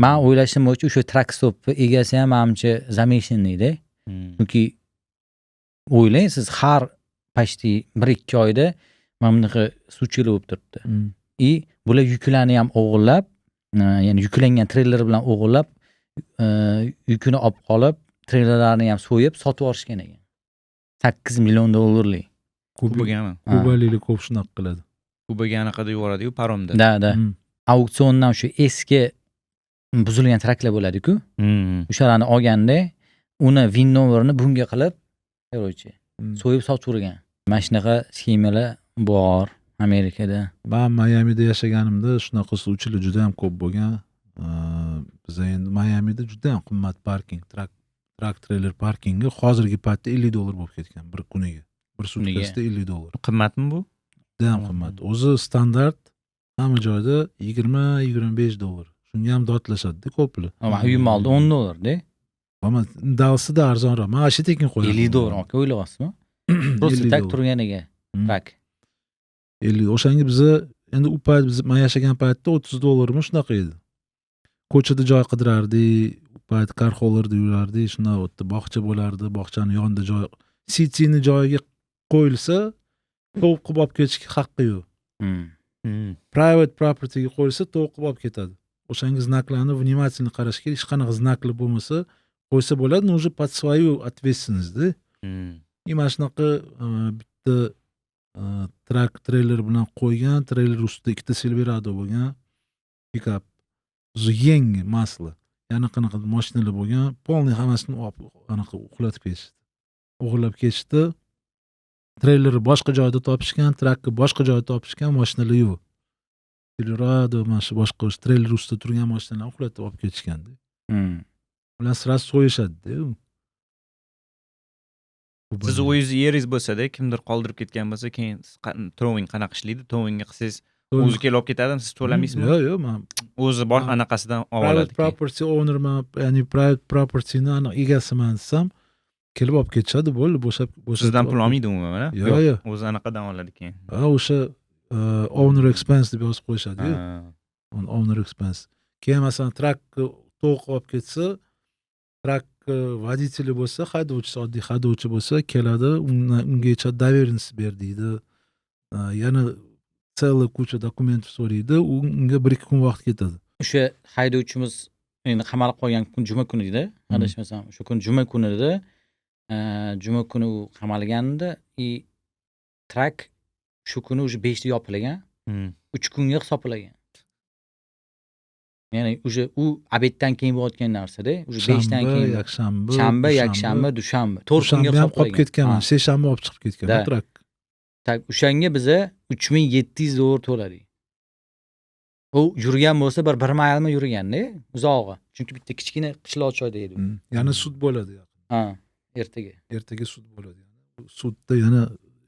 Men o'ylashim bo'yicha o'sha trak stopni egasi ham menimcha zameshennikda. Chunki o'ylang, siz har почти 1-2 oyda mana bunaqa suchili bo'lib turibdi. Bular yuklarni ham o'g'irlab, ya'ni yuklangan treyler bilan o'g'irlab, yukini olib qolib, treylerlarni ham so'yib, sotib yuborishgan ekan. 8 million dollarlik. Kubagami? Kubaliklar ko'p shunaqa qiladi. Kubaga anaqada yuboradi-yu, paromda. Da. Auksiondan shu eski buzilgan traklar bo'ladi-ku. O'shalarni olganda, uni VIN nomerini bunga qilib, yo'lovchi so'yib sotib yurgan. Mana shunaqa sxemalar bor Amerikada. Men Mayamida yashaganimda shunaqa suvchilar juda ham ko'p bo'lgan. Biz endi Mayamida juda ham qimmat parking, trak treyler parkingi hozirgi paytda $50 bo'lib ketgan bir kuniga. Bir sutkasida $50. Qimmatmi bu? Juda ham qimmat. O'zi standart hamma joyda $20-25. Shunga ham dodlashadi-da ko'plar. Ama uyim oldi $10 Ama Dallasda arzonroq. Men ashi tekin qo'yaman. $50 aka o'ylayapsizmi? Просто tak turganiga trak. 50. O'shanga biza endi u payt biz men yashagan paytda $30 mi shunaqa edi. Ko'chada joy qidirardik, u payt karxolarda yurardik, shunda o'tdi bog'cha bo'lardi, bog'chani yonida joy, City'ni joyiga qo'yilsa, to'q qilib olib ketishga haqqi yo'q. Private propertyga qo'yilsa, to'q qilib olib ketadi. O'shanga znaklarni внимательно qarash kerak, hech qanaqa znaklar bo'lmasa, qo'ysa bo'ladi, уже под свою ответственность-da. Mana shunaqa bitta trak treyler bilan qo'ygan, treyler ustida ikkita Silverado bo'lgan, pikap, yangi masla. Yana qanaqa mashinalar bo'lgan, polniy hammasini anaqa uxlatib ketishdi. O'g'irlab ketishdi. Treylerni boshqa joyda topishgan, trakni boshqa joyda topishgan, mashinalar yo'q. Silverado, mana shu boshqa treyler ustida turgan mashinalarni uxlatib olib ketishganda. Ular sirasi so'yishadi-da. Siz o'zingiz yeringiz bo'lsa-da, kimdir qoldirib ketgan bo'lsa, keyin towing qanaqa ishlaydi? Towingga qilsangiz o'zi kelib olib ketadimi, siz to'lamaysizmi? Yo'q, men o'zi bosh anaqasidan olib oladi. Private property ownerman, ya'ni private propertyni aniq egasiman desam, kelib olib ketishadi, bo'ldi, bo'shab. Sizdan pul olmaydi umuman, Yo'q. O'zi anaqadan oladi keyin. O'sha owner expense deb yozib qo'yishadi-ku. Owner expense. Keyin masalan trak to'q olib ketsa, trak водители bo'lsa, haydovchisi, oddiy haydovchi bo'lsa, keladi, ungacha доверенность ber deydi. Yana целый kucha dokument so'raydi, unga 1-2 kun vaqt ketadi. O'sha haydovchimiz endi qamalib qolgan kun juma kuni edi, adashmasam, o'sha kun juma kuni edi. Juma kuni u qamalganda, trak shu kuni o'sha 5 da yopilgan, 3 kunga hisoblagan. Ya'ni o'sha u obeddan keyin bo'layotgan narsa-da, o'sha 5 dan keyin shanba, yakshanba, dushanba, 4 kunga hisoblagan. Qolib ketganman, seshanba olib chiqib ketgan trak. Tak, o'shanga biza $3700 to'ladik. U yurgan bo'lsa bir maylmi yurganda, uzog'i. Chunki bitta kichkina qishloq joyda edi. Yana sud bo'ladi yaqin. Ertaga sud bo'ladi. Sudda yana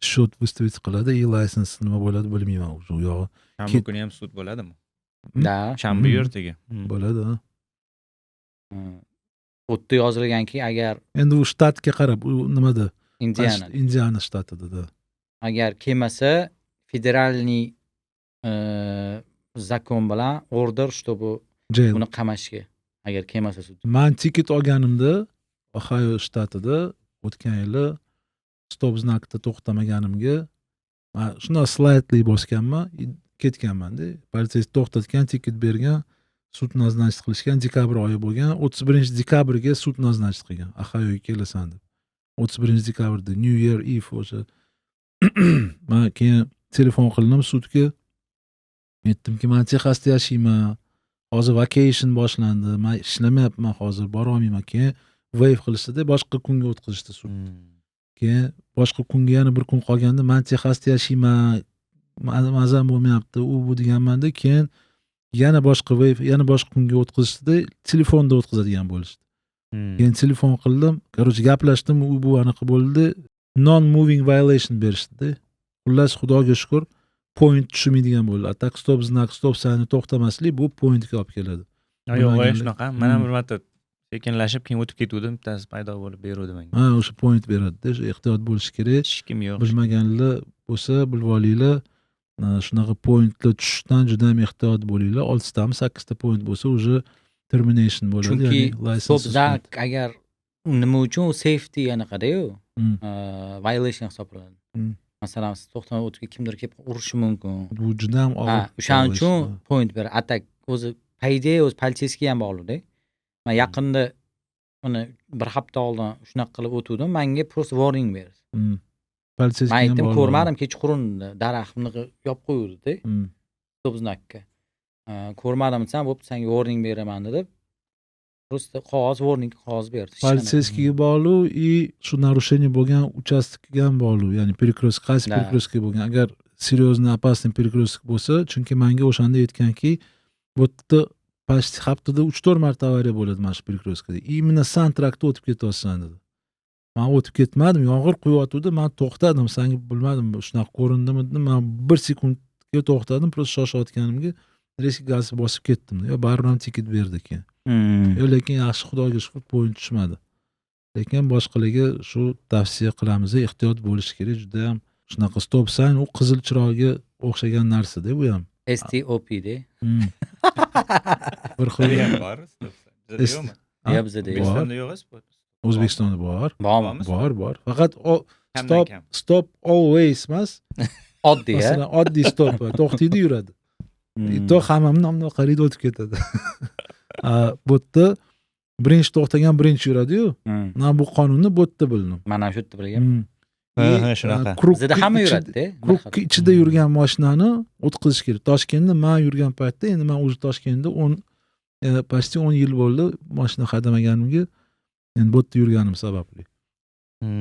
счет выставить qiladi, license nima bo'ladi bilmayman o'sha u yog'i. Shanba kuni ham sud bo'ladimi? Da. Shanba ertaga. Bo'ladi, ha. O'tda yozilganki, agar endi u shtatga qarab, u nimada? Indiana shtatida. Agar kelmasa, federalniy zakon bilan order, чтобы uni qamashga, agar kelmasa sud. Men tiket olganimda Ohio shtatida o'tgan yili stop znakda to'xtamaganimga man shunday slightly bosganman, ketganman-da. Politsiyasi to'xtatgan, tiket bergan, sud назначить qilishgan, dekabr oyi bo'lgan. 31-dekabrga sud назначить qilgan. Ohioga kelasan deb. 31-dekabrda New Year Eve o'sha. Men keyin telefon qildim sudga. Aytdimki, men Texasda yashayman. Hozir vacation boshlandi. Men ishlamayapman hozir, bora olmayman. Keyin waive qilishdi-da, boshqa kunga o'tkazishdi sud. Keyin boshqa kunga yana bir kun qolganda men Texasda yashayman, mazam bo'lmayapti, u bu deganmanda, keyin yana boshqa waive, yana boshqa kunga o'tkazishdi, telefonda o'tkazadigan bo'lishdi. Keyin telefon qildim, короче gaplashdim, u bu anaqa bo'ldi, non moving violation berishdi-da. Xullas Xudoga shukr, point tushmaydigan bo'ldi. Atak stop znak, stop sign to'xtamaslik bu pointga olib keladi. Yo'q, shunaqa. Men ham bir marta sekinlashib keyin o'tib ketuvdim, bittasi paydo bo'lib beruvdi menga. Ha, o'sha point beradi-da, ehtiyot bo'lish kerak. Hech kim yo'q. Bilmaganlar bo'lsa, bilib olinglar. Shunaqa pointlar tushishdan juda ham ehtiyot bo'linglar. 6 tami 8 ta point bo'lsa, уже termination bo'ladi, chunki ya'ni stop license. zak agar nima uchun safety anaqada-yu, violation hisoblanadi. Masalan, siz to'xtamay o'tib kimdir kelib urishi mumkin. Bu juda ham og'ir. O'shaning uchun point ber. Atak o'zi payda o'zi politsiyasiga ham bog'liq-da. Men yaqinda uni bir hafta oldin shunaqa qilib o'tuvdim, menga просто warning berdi. Politsiyasiga Men ham aytdim, bog'liq. ko'rmadim, kechqurun daraxtni yopib qo'yuvdi-da. Stop znakka. Ko'rmadim desam, bo'pti, senga warning beraman dedi. Просто qog'oz warning qog'oz berdi. Politsiyasiga bog'liq и shu narushение bo'lgan uchastkga ham bog'liq. Ya'ni перекресток, qaysi перекрестка bo'lgan. Agar серьезный опасный перекресток bo'lsa, chunki menga o'shanda aytganki, bu yerda почти haftada 3-4 marta avariya bo'ladi mana shu перекресткada. Именно Santrackda o'tib ketyapsan dedi. Men o'tib ketmadim, yomg'ir quyotuvdi, men to'xtadim, senga bilmadim shunaqa ko'rindimi dedim. Men 1 sekundga to'xtadim, просто shoshayotganimga reski gaz bosib ketdim. Yo, baribir ham tiket berdi keyin. Lekin yaxshi, Xudoga shukr, point tushmadi. Lekin boshqalarga shu tavsiya qilamiz, ehtiyot bo'lish kerak. Juda ham shunaqa stop sign, u qizil chiroqga o'xshagan narsa-da bu ham. STOP de. Bir xil ham bor. Bizda yo'qmi? Yo'q, bizda yo'q. O'zbekistonda yo'q. O'zbekistonda bor. Bormi? Bor. Faqat stop always emas. Oddiy, Masalan, oddiy stop, to'xtaydi, yuradi. To hammamni nomda qaraydi, o'tib ketadi. Bu yerda birinchi to'xtagan birinchi yuradi-yu. Mana bu qonunni bu yerda bildim. Men ham shu yerda bilganman. Shunaqa. Bizda hamma yuradi-da. Kruk ichida yurgan mashinani o'tkazish kerak. Toshkentda men yurgan paytda, endi men o'zi Toshkentda почти 10 yil bo'ldi mashina haydamaganimga. Endi bu yerda yurganim sababli.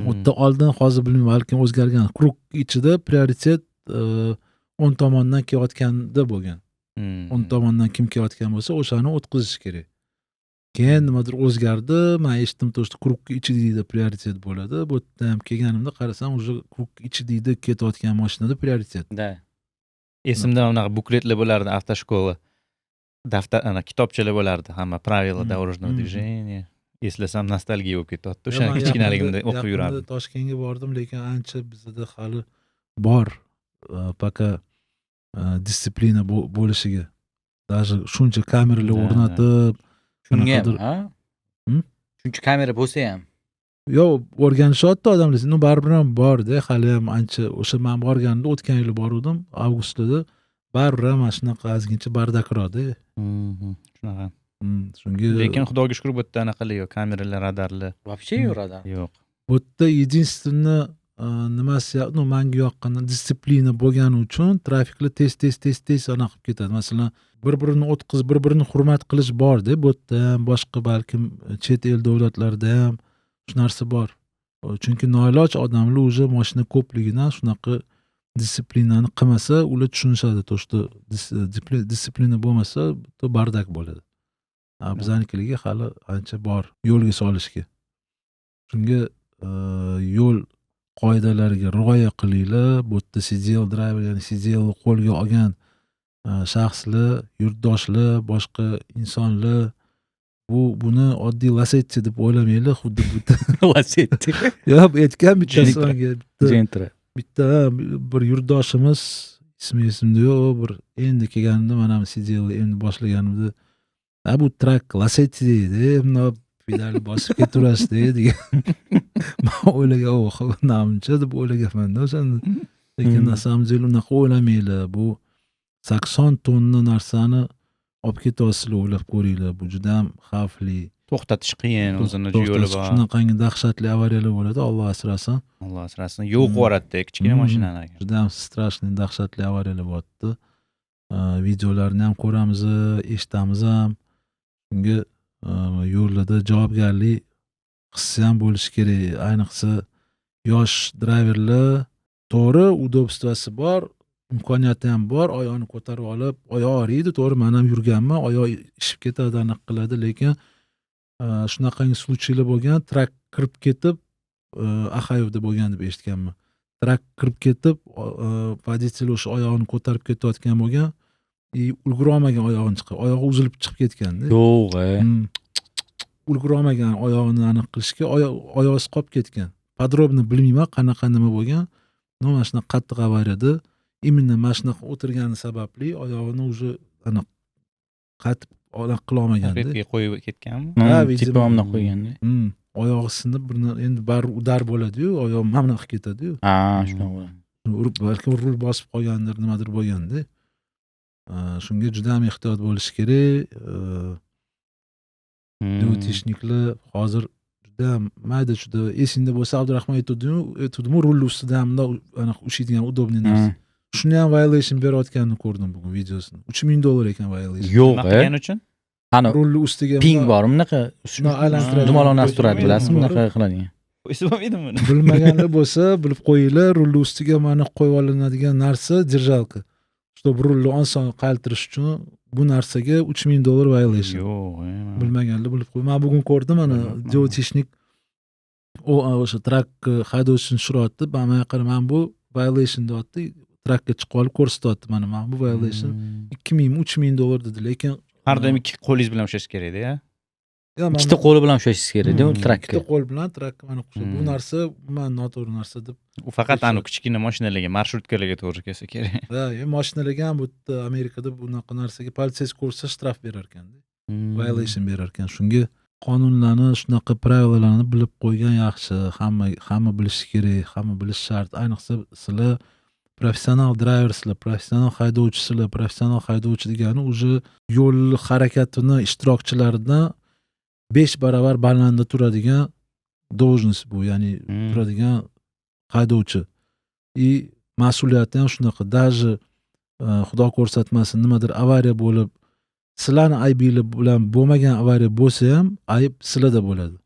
Bu yerda oldin hozir bilmayman, balkim o'zgargan. Kruk ichida prioritet o'ng tomondan kelayotganda bo'lgan. O'ng tomondan kim kelayotgan bo'lsa, o'shani o'tkazish kerak. Keyin nimadir o'zgardi, men eshitdim, to'shda kruk ichida prioritet bo'ladi. Bu yerda ham kelganimda qarasam, o'sha kruk ichida ketayotgan mashinada prioritet. Da. Esimda unaqa bukletlar bo'lardi, avtoshkola. Daftar, kitobchalar bo'lardi, hamma правила дорожного движения. Eslasam nostalgiya bo'lib ketyapti. O'sha kichkinaligimda o'qib yurardim. Toshkentga bordim, lekin ancha bizda hali bor пока disiplina bo'lishiga. Даже shuncha kameralar o'rnatib, shunga ham, shuncha kamera bo'lsa ham. Yo'q, o'rganishyapti odamlar. No, baribir ham bor-da, hali ham ancha. O'sha men borganimda o'tgan yili bordim, avgustda. Baribir ham shunaqa ozgincha bardakroqda. Shunaqa. Shunga Lekin Xudoga shukr, bu yerda anaqalar yo'q, kameralar, radarlar. Вообще yo'q radar. Yo'q. Bu yerda единственное nimasi, menga yoqqan disiplina bo'lgani uchun trafiklar tez anaqa qilib ketadi. Masalan, bir-birini o'tkazib, bir-birini hurmat qilish bor-da, bu yerda ham, boshqa balkim chet el davlatlarida ham shu narsa bor. Chunki noiloj odamlar o'zi mashina ko'pligidan shunaqa disiplinani qilmasa, ular tushunishadi, to'shda disiplina bo'lmasa, to bardak bo'ladi. Bizanikiga hali ancha bor yo'lga solishga. Shunga yo'l qoidalariga rioya qilinglar. Bu yerda sидел driver, ya'ni sидел qo'lga olgan shaxslar, yurtdoshlar, boshqa insonlar buni oddiy Lasetti deb o'ylamanglar, xuddi bu Lasetti. Yo'q, aytgan bittasi menga. Bitta bir yurtdoshimiz, ismi esimda yo'q, bir endi kelganimda, mana sидел endi boshlaganimda, bu trak Lasetti deydi. pedalni bosib ketaverasiz degan. Men o'ylagan, "Oh, namcha" deb o'ylaganman-da o'shanda. Lekin na samom dele unaqa o'ylamanglar. Bu 80 tonna narsani olib ketyapsizlar, o'ylab ko'ringlar. Bu juda ham xavfli. To'xtatish qiyin, o'zini yo'li bor. Shunaqangi dahshatli avariyalar bo'ladi, Alloh asrasin. Alloh asrasin. Yo'q yuboradi kichkina mashinani. Juda ham strashniy, dahshatli avariyalar bo'lyapti. Videolarni ham ko'ramiz, eshitamiz ham. Shunga yo'llarda javobgarlik hissi ham bo'lishi kerak. Ayniqsa yosh driverlar to'g'ri udobstvasi bor, imkoniyati ham bor, oyoqni ko'tarib olib, oyoq og'riydi, to'g'ri, men ham yurganman, oyoq ishib ketadi, aniq qiladi, lekin shunaqangi случайлар bo'lgan, trak kirib ketib, Axayevda bo'lgan deb eshitganman. Trak kirib ketib, voditelь o'sha oyog'ini ko'tarib ketayotgan bo'lgan, ulgura olmagan oyog'ini chiqib, oyog'i uzilib chiqib ketganda. Yo'q, Ulgura olmagan oyog'ini aniq qilishga, oyog'i qolib ketgan. Podrobni bilmayman, qanaqa nima bo'lgan. Mana shunaqa qattiq avariyada imенно mana shunaqa o'tirgani sababli oyog'ini уже aniq qatib qila olmaganda. Repga qo'yib ketganmi? Tipomni qo'yganda. Oyog'i sinib, endi bari udar bo'ladi-yu, oyoq mana qilib ketadi-yu. Ha, shunaqa. Balki rul bosib qolgandir, nimadir bo'lganda. Shunga juda ham ehtiyot bo'lish kerak. Dvotechniklar hozir juda ham mayda-chuda, esingda bo'lsa Abdurahmon aytdim-u, rul ustida ham aniq ushlaydigan udobniy narsa. Shuni ham violation berayotganini ko'rdim bugun videosini. $3000 ekan violation. Yo'q, qilgani uchun? Ana rul ustiga ping bor, bunaqa aylantiradi. dumalonasi turadi, bilasizmi, bunaqa qiladigan. Qo'ysa bo'lmaydimi buni? Bilmaganlar bo'lsa, bilib qo'yinglar, rul ustiga mana qo'yib olinadigan narsa держалка. Чтобы rulni oson qaltirish uchun bu narsaga $3000 violation. Yo'q, Bilmaganlar bilib qo'y. Men bugun ko'rdim, mana Dvotechnik o'sha trak haydovchini tushirayotdi. Men qaraman, bu violation deyapti. Trakka chiqib olib ko'rsatyapti, mana bu violation $2000-$3000 dedi, lekin har doim ikki qo'lingiz bilan ushlash kerak-da. Ikkita qo'li bilan ushlashingiz kerak-da, u trakka. Ikkita qo'l bilan trakka mana bu narsa, men noto'g'ri narsa deb. U faqat anu kichkina mashinalarga, marshrutkalarga to'g'ri kelsa kerak. Ha, mashinalarga ham bu yerda Amerikada bunaqa narsaga politsiya ko'rsa shtraf berar ekanda. Violation berar ekan. Shunga qonunlarni, shunaqa pravilalarni bilib qo'ygan yaxshi. Hamma bilishi kerak, hamma bilish shart. Ayniqsa sizlar professional driverslar, professional haydovchisizlar, professional haydovchi degani уже yo'l harakatini ishtirokchilaridan 5 barobar balandda turadigan должность bu, ya'ni turadigan haydovchi. Mas'uliyati ham shunaqa. Даже xudo ko'rsatmasin nimadir avariya bo'lib, sizlarni aybinglar bilan bo'lmagan avariya bo'lsa ham ayb sizlarda bo'ladi.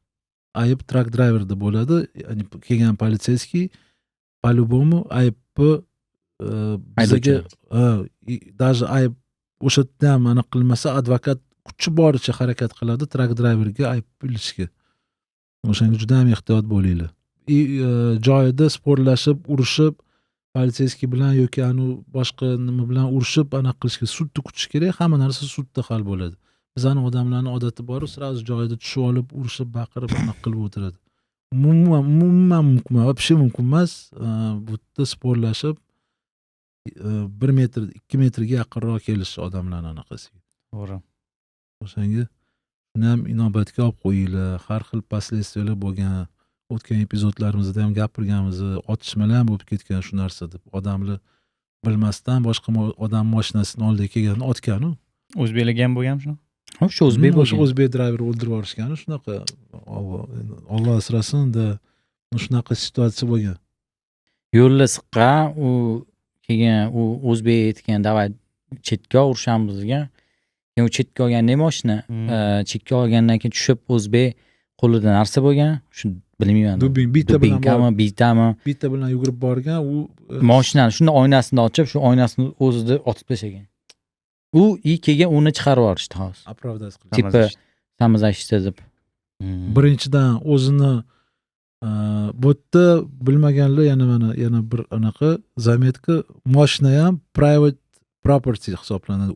Ayb trak driverda bo'ladi. Ya'ni kelgan politsiyskiy по-любому aybni bizga даже ayb o'sha yerda ham aniq qilmasa, advokat kuchi boricha harakat qiladi trak driverga ayb bilishga. O'shanga juda ham ehtiyot bo'linglar. Joyida sporlashib, urushib, politsiyskiy bilan yoki boshqa nima bilan urushib, aniq qilishga sudni kutish kerak. Hamma narsa sudda hal bo'ladi. Bizning odamlarning odati bor, sразу joyida tushib olib, urushib, baqirib, aniq qilib o'tiradi. Umuman mumkin, вообще mumkin emas. Bu yerda sporlashib 1 metr, 2 metrga yaqinroq kelish odamlarning anaqasiga. To'g'ri. O'shanga shuni ham inobatga olib qo'yinglar. Har xil последствиялар bo'lgan. O'tgan epizodlarimizda ham gapirganmiz, otishmalar ham bo'lib ketgan shu narsa deb. Odamlar bilmasdan boshqa odam mashinasining oldiga kelganini otgan-u. O'zbeklarga ham bo'lgan shuni? Ha, shu o'zbek bo'lgan. O'zbek driverni o'ldirib yuborishgan, shunaqa. Alloh asrasin-da, shunaqa situatsiya bo'lgan. Yo'lda siqqan, u keyin u o'zbek aytgan, "Davay chetga urishamiz" degan. Keyin u chetga olganda mashina, chetga olgandan keyin tushib o'zbek qo'lida narsa bo'lgan. Shu bilmayman. Bitta bilan yugurib borgan, u mashinani shunda oynasini ochib, shu oynasini o'zida otib tashlagan. U kelgan uni chiqarib yuborishdi hozir. Оправдать qilib. Tipa samazashishdi deb. Birinchidan o'zini bu yerda bilmaganlar yana bir anaqa zametka, mashina ham private property hisoblanadi.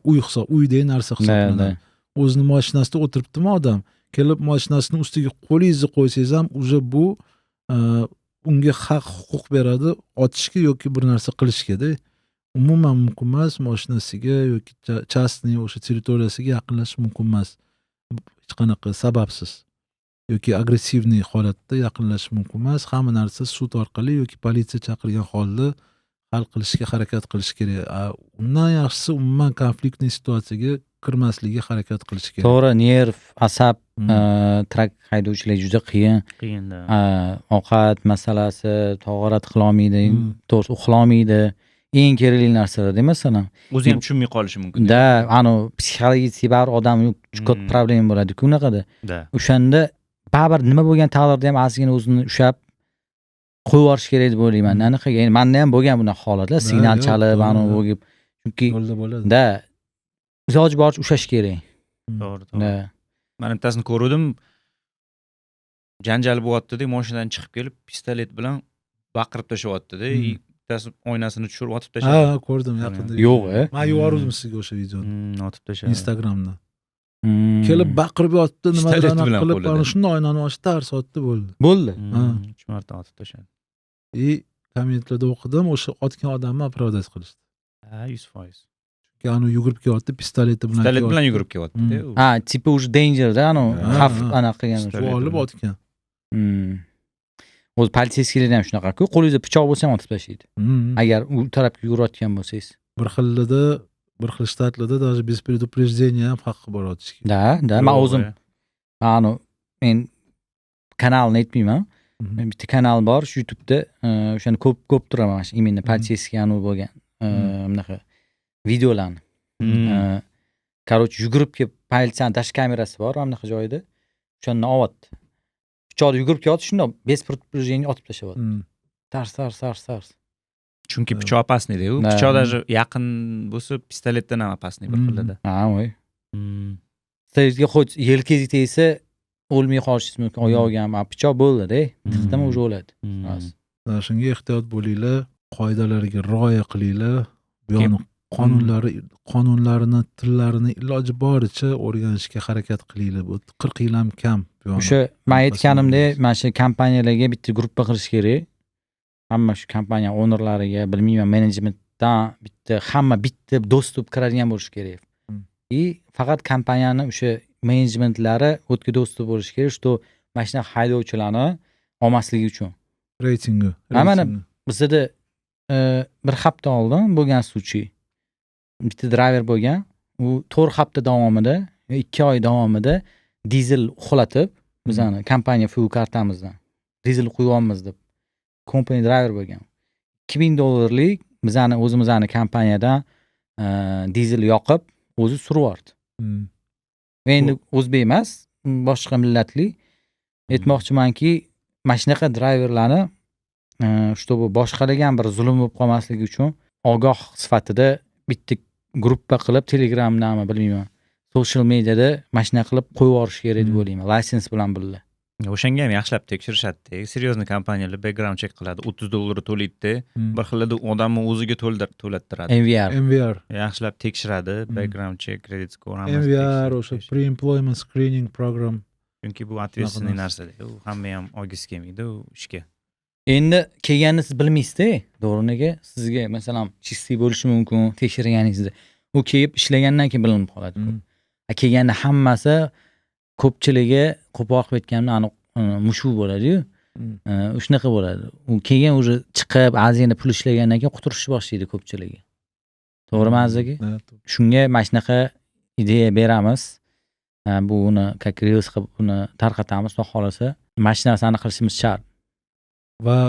Uydagi narsa hisoblanadi. O'zining mashinasida o'tiribdimi odam, kelib mashinasining ustiga qo'lingizni qo'ysangiz ham уже bu unga haq huquq beradi otishga yoki bir narsa qilishga-da. Umuman mumkin emas mashinasiga yoki частный o'sha territoriyasiga yaqinlashish mumkin emas. Hech qanaqa sababsiz. yoki agressivniy holatda yaqinlashish mumkin emas. Hamma narsa sud orqali yoki politsiya chaqirgan holda hal qilishga harakat qilish kerak. Undan yaxshisi umuman konfliktli situatsiyaga kirmaslikka harakat qilish kerak. To'g'ri, nerv, asab, trak haydovchilar juda qiyin. Qiyinda. Ovqat masalasi, tog'orat qila olmaydi, to'g'ri uxla olmaydi. Eng kerakli narsalar, masalan. O'zi ham tushunmay qolishi mumkin. Da, psixologik baribir odam juda katta problem bo'ladi-ku unaqada. Da. O'shanda baribir nima bo'lgan taqdirda ham ozgina o'zini ushlab qo'yib yuborish kerak deb o'ylayman. Aniqaga, menda ham bo'lgan bunaqa holatlar, signal chalib, bo'lib, chunki yo'lda bo'ladi. da iloji boricha ushlash kerak. To'g'ri. Da. Men bittasini ko'rdim. Janjal bo'lyapti-da, mashinadan chiqib kelib, pistolet bilan baqirib tashyapti-da. Bittasi oynasini tushirib otib tashladi. Ha, ko'rdim yaqinda. Yo'q, Men yubordim sizga o'sha videoni. Otib tashladi. Instagramdan. Kelib baqirib yotdi, Pistolet nimadan bilan qilib, qo'lida. ana shunda oynani ochib tars otdi bo'ldi. Bo'ldi. 3 marta otib tashladi. Kommentlarda o'qidim, o'sha otgan odamni opravdat qilishdi. Ha, 100%. Chunki anu yugurib kelyapti, pistoleti bilan. Pistolet bilan yugurib kelyapti-da. Ha, tipi уже danger-da, xavf anaqa qilgan. Shu olib otgan. O'zi politsiyskilar ham shunaqa-ku, qo'lingizda pichoq bo'lsa ham otib tashlaydi. Agar u tarafga yugurayotgan bo'lsangiz. Bir xil shtatlarda даже без предупреждения ham haqqi bor otishga. Da, men o'zim men kanalni aytmayman. Bitta kanal bor shu YouTube'da, o'shani ko'p turaman mana shu imенно politsiyskiy bo'lgan bunaqa videolarni. Короче, yugurib kelib politsiyaning dash kamerasi bor, mana bunaqa joyda. O'shandan olyapti. Pichoqda yugurib kelyapti, shunda без предупреждения otib tashlayapti. Tars. Chunki pichoq opasniyda-ku. Pichoq даже yaqin bo'lsa, pistoletdan ham opasniy bir xilda. Ha, voy. Pistoletga xo'j yelkangizga tegsa, o'lmay qolishingiz mumkin. Oyog'iga ham pichoq bo'ldi-da. Tiqdimi уже o'ladi. Shunga ehtiyot bo'linglar, qoidalarga rioya qilinglar. Bu yo'ni qonunlarini, tillarini iloji boricha o'rganishga harakat qilinglar. Bu 40 yil ham kam. O'sha men aytganimdek, mana shu kompaniyalarga bitta guruhga qilish kerak. Hamma shu kompaniya ownerlariga, bilmayman, menejmentdan hamma bitta dostуп kiradigan bo'lish kerak. Faqat kompaniyani o'sha menejmentlari o'tga dostуп bo'lish kerak, что mashina haydovchilarni olmasligi uchun. Reytingi. Mana bizda bir hafta oldin bo'lgan случай. Bitta driver bo'lgan, u 4 hafta davomida, 2 oy davomida dizel uxlatib, bizani kompaniya fuel kartamizdan dizel quyamiz deb company driver bo'lgan. $2000 bizani o'zimizning kompaniyadan dizel yoqib, o'zi suryordi. Endi o'zbek emas, boshqa millatli. Aytmoqchimanki, mana shunaqa driverlarni чтобы boshqalarga ham bir zulm bo'lib qolmasligi uchun ogoh sifatida bitta gruppa qilib, Telegramdami, bilmayman, social mediada mana shuna qilib qo'yib yuborish kerak deb o'ylayman, lisens bilan birga. O'shanga ham yaxshilab tekshirishadi. Seryozni kompaniyalar background check qiladi, $30 to'laydi. Bir xilda odamni o'ziga to'lattiradi. MVR. Yaxshilab tekshiradi, background check, credit score ham. MVR o'sha pre-employment screening program. Chunki bu ответственный narsa. U hamma ham olgisi kelmaydi u ishga. Endi kelganini siz bilmaysiz-da, to'g'riniga sizga masalan chistlik bo'lishi mumkin tekshirganingizda. U kelib ishlagandan keyin bilinib qoladi. Kelganda hammasi ko'pchiligi qo'poq aytganda aniq mushu bo'ladi-yu. Shunaqa bo'ladi. U keyin уже chiqib, azina pul ishlagandan keyin quturishni boshlaydi ko'pchiligi. To'g'rimi azizga? Shunga mana shunaqa ideya beramiz. Buni как reels qilib buni tarqatamiz, xudo xolasa. Mana shu narsani qilishimiz shart. Va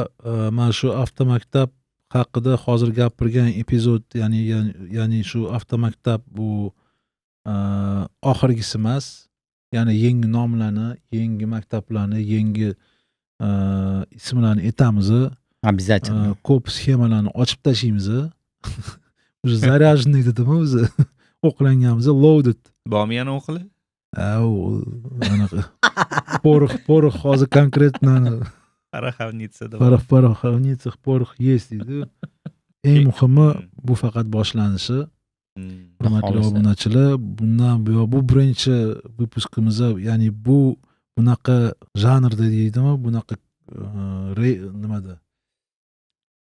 mana shu avtomaktab haqida hozir gapirgan epizod, ya'ni shu avtomaktab bu oxirgisi emas. Ya'ni yangi nomlarni, yangi maktablarni, yangi ismlarni aytamiz. Обязательно. Ko'p sxemalarni ochib tashlaymiz. Уже заряженный dedimi o'zi? O'qilanganmiz, loaded. Bormi yana o'qili? Anaqa. Порох hozir konkretno порох есть deydi. Eng muhimi bu faqat boshlanishi. Hurmatli obunachilar, bundan buyon bu birinchi выпускimiz, ya'ni bu bunaqa janrda deydimi, bunaqa nimada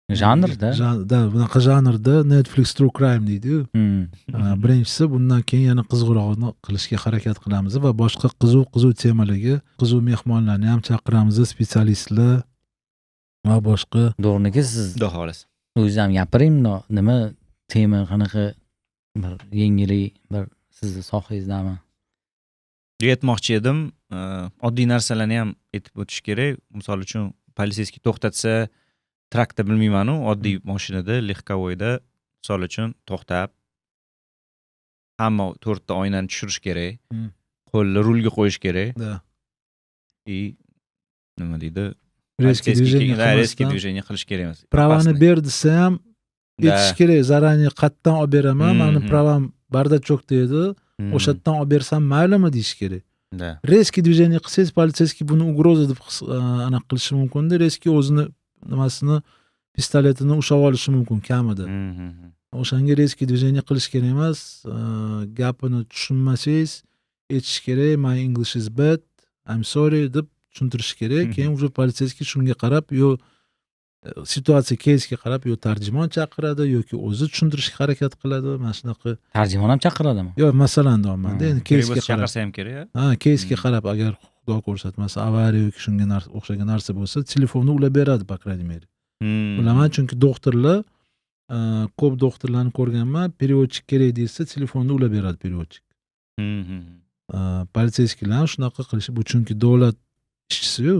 Janrda. Bunaqa janrda Netflix True Crime deydi-yu. Birinchisi, bundan keyin yana qiziqrog'ini qilishga harakat qilamiz va boshqa qiziq temalarga qiziq mehmonlarni ham chaqiramiz, specialistlar va boshqa. To'g'riki siz Xudo xohlasa. o'zingiz ham gapiring, nima tema qanaqa bir yengillik bir sizni sohangizdami? Aytmoqchi edim, oddiy narsalarni ham aytib o'tish kerak. Misol uchun, politsiyskiy to'xtatsa, trakda bilmayman-u, oddiy mashinada, lehkovoyda, misol uchun to'xtab, hamma 4 ta oynani tushirish kerak. Qo'lni rulga qo'yish kerak. Nima deydi? Резкий движение qilish kerak emas. Pravani ber desa ham aytish kerak, zaranni qatdan olib beraman, mani pravam bardachokda edi, o'shatdan olib bersam maylimi deyish kerak. Резкий движение qilsangiz, politsiyskiy buni ugroza deb aniq qilishi mumkin-da, резкий o'zini nimasini, pistoletini ushlab olishi mumkin kamida. O'shanga резкий движение qilish kerak emas, gapini tushunmasangiz aytish kerak, my English is bad, I'm sorry deb tushuntirish kerak. Keyin уже politsiyskiy shunga qarab, yo situatsiya keysga qarab, yo tarjimon chaqiradi yoki o'zi tushuntirishga harakat qiladi. Mana shunaqa. Tarjimon ham chaqiradimi? Yo'q, masalan deyapman-da, endi keysga qarab. Chaqirsa ham kerak. Keysga qarab, agar xudo ko'rsatmasa avariya yoki shunga o'xshagan narsa bo'lsa, telefonni ulab beradi, по крайней мере. Bilaman, chunki doktorlar, ko'p doktorlarni ko'rganman, переводчик kerak desa, telefonni ulab beradi переводчик. Politsiyskilar ham shunaqa qilishi, bu chunki davlat ishchisi-yu.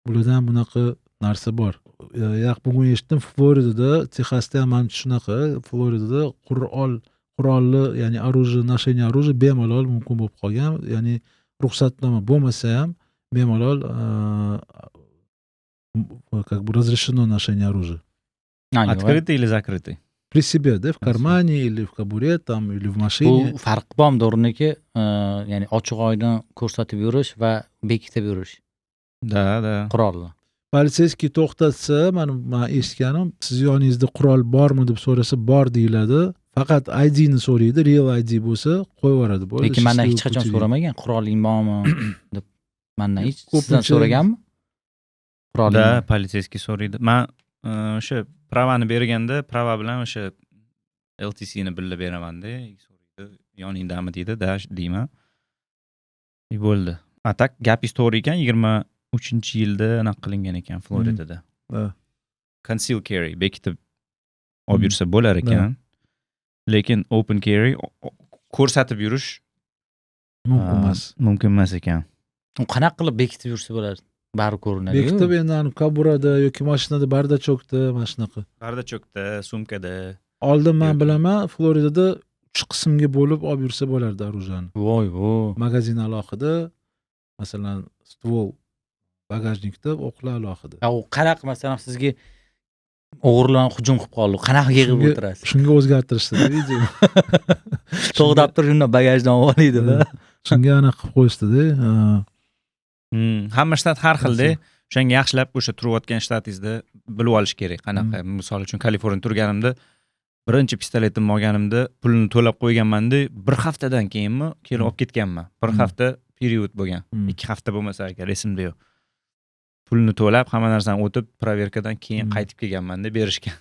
Bularda ham bunaqa narsa bor. Bugun eshitdim, Floridada, Texasda ham mana shunaqa, Floridada qurolli, ya'ni оружие, noshение оружия bemalol mumkin bo'lib qolgan, ya'ni ruxsatnoma bo'lmasa ham bemalol как бы разрешено ношение оружия. Открытый или закрытый? При себе, да, в кармане или в кобуре, там, или в машине. Bu farqi bormi to'g'riniki, ya'ni ochiq oydin ko'rsatib yurish va bekitib yurish. Da. Qurolni. Politsiyskiy to'xtatsa, men eshitganim, siz yoningizda qurol bormi deb so'rasa, bor deyiladi. Faqat IDni so'raydi, real ID bo'lsa, qo'yib yuboradi. Lekin mendan hech qachon so'ramagan, quroling bormi deb. Mendan hech sizdan so'raganmi? Da, politsiyskiy so'raydi. Men o'sha pravani berganda, prava bilan o'sha LTCni birga beraman-da, so'raydi. Yoningdami deydi, da deyman. Bo'ldi. Atak gapingiz to'g'ri ekan, 23-yilda anaqa qilingan ekan Floridada. Conceal carry bekitib olib yursa bo'lar ekan. Lekin open carry ko'rsatib yurish mumkin emas ekan. U qanaqa qilib bekitib yursa bo'ladi? Bari ko'rinadi. Bekitib endi kaburada yoki mashinada bardachokda, mana shunaqa. Bardachokda, sumkada. Oldin men bilaman, Floridada 3 qismga bo'lib olib yursa bo'lardi оружиeni. Voy. Magazin alohida, masalan, ствол bagajnikda, o'qlar alohida. U qanaqa, masalan, sizga o'g'irlar hujum qilib qoldi, qanaqa yig'ib o'tirasiz? Shunga o'zgartirishdi video. To'g'dab turib, shunda bagajdan oladi-da. Shunga ana qilib qo'yishdi-da. Hamma shtat har xilda. O'shanga yaxshilab o'sha turayotgan shtatingizda bilib olish kerak. Qanaqa, misol uchun Kaliforniyada turganimda, birinchi pistoletimni olganimda pulni to'lab qo'yganman-da, 1 haftadan keyinmi kelib olib ketganman. 1 hafta period bo'lgan. 2 hafta bo'lmasa agar esimda yo'q. Pulni to'lab, hamma narsani o'tib, proverkadan keyin qaytib kelganman-da berishgan.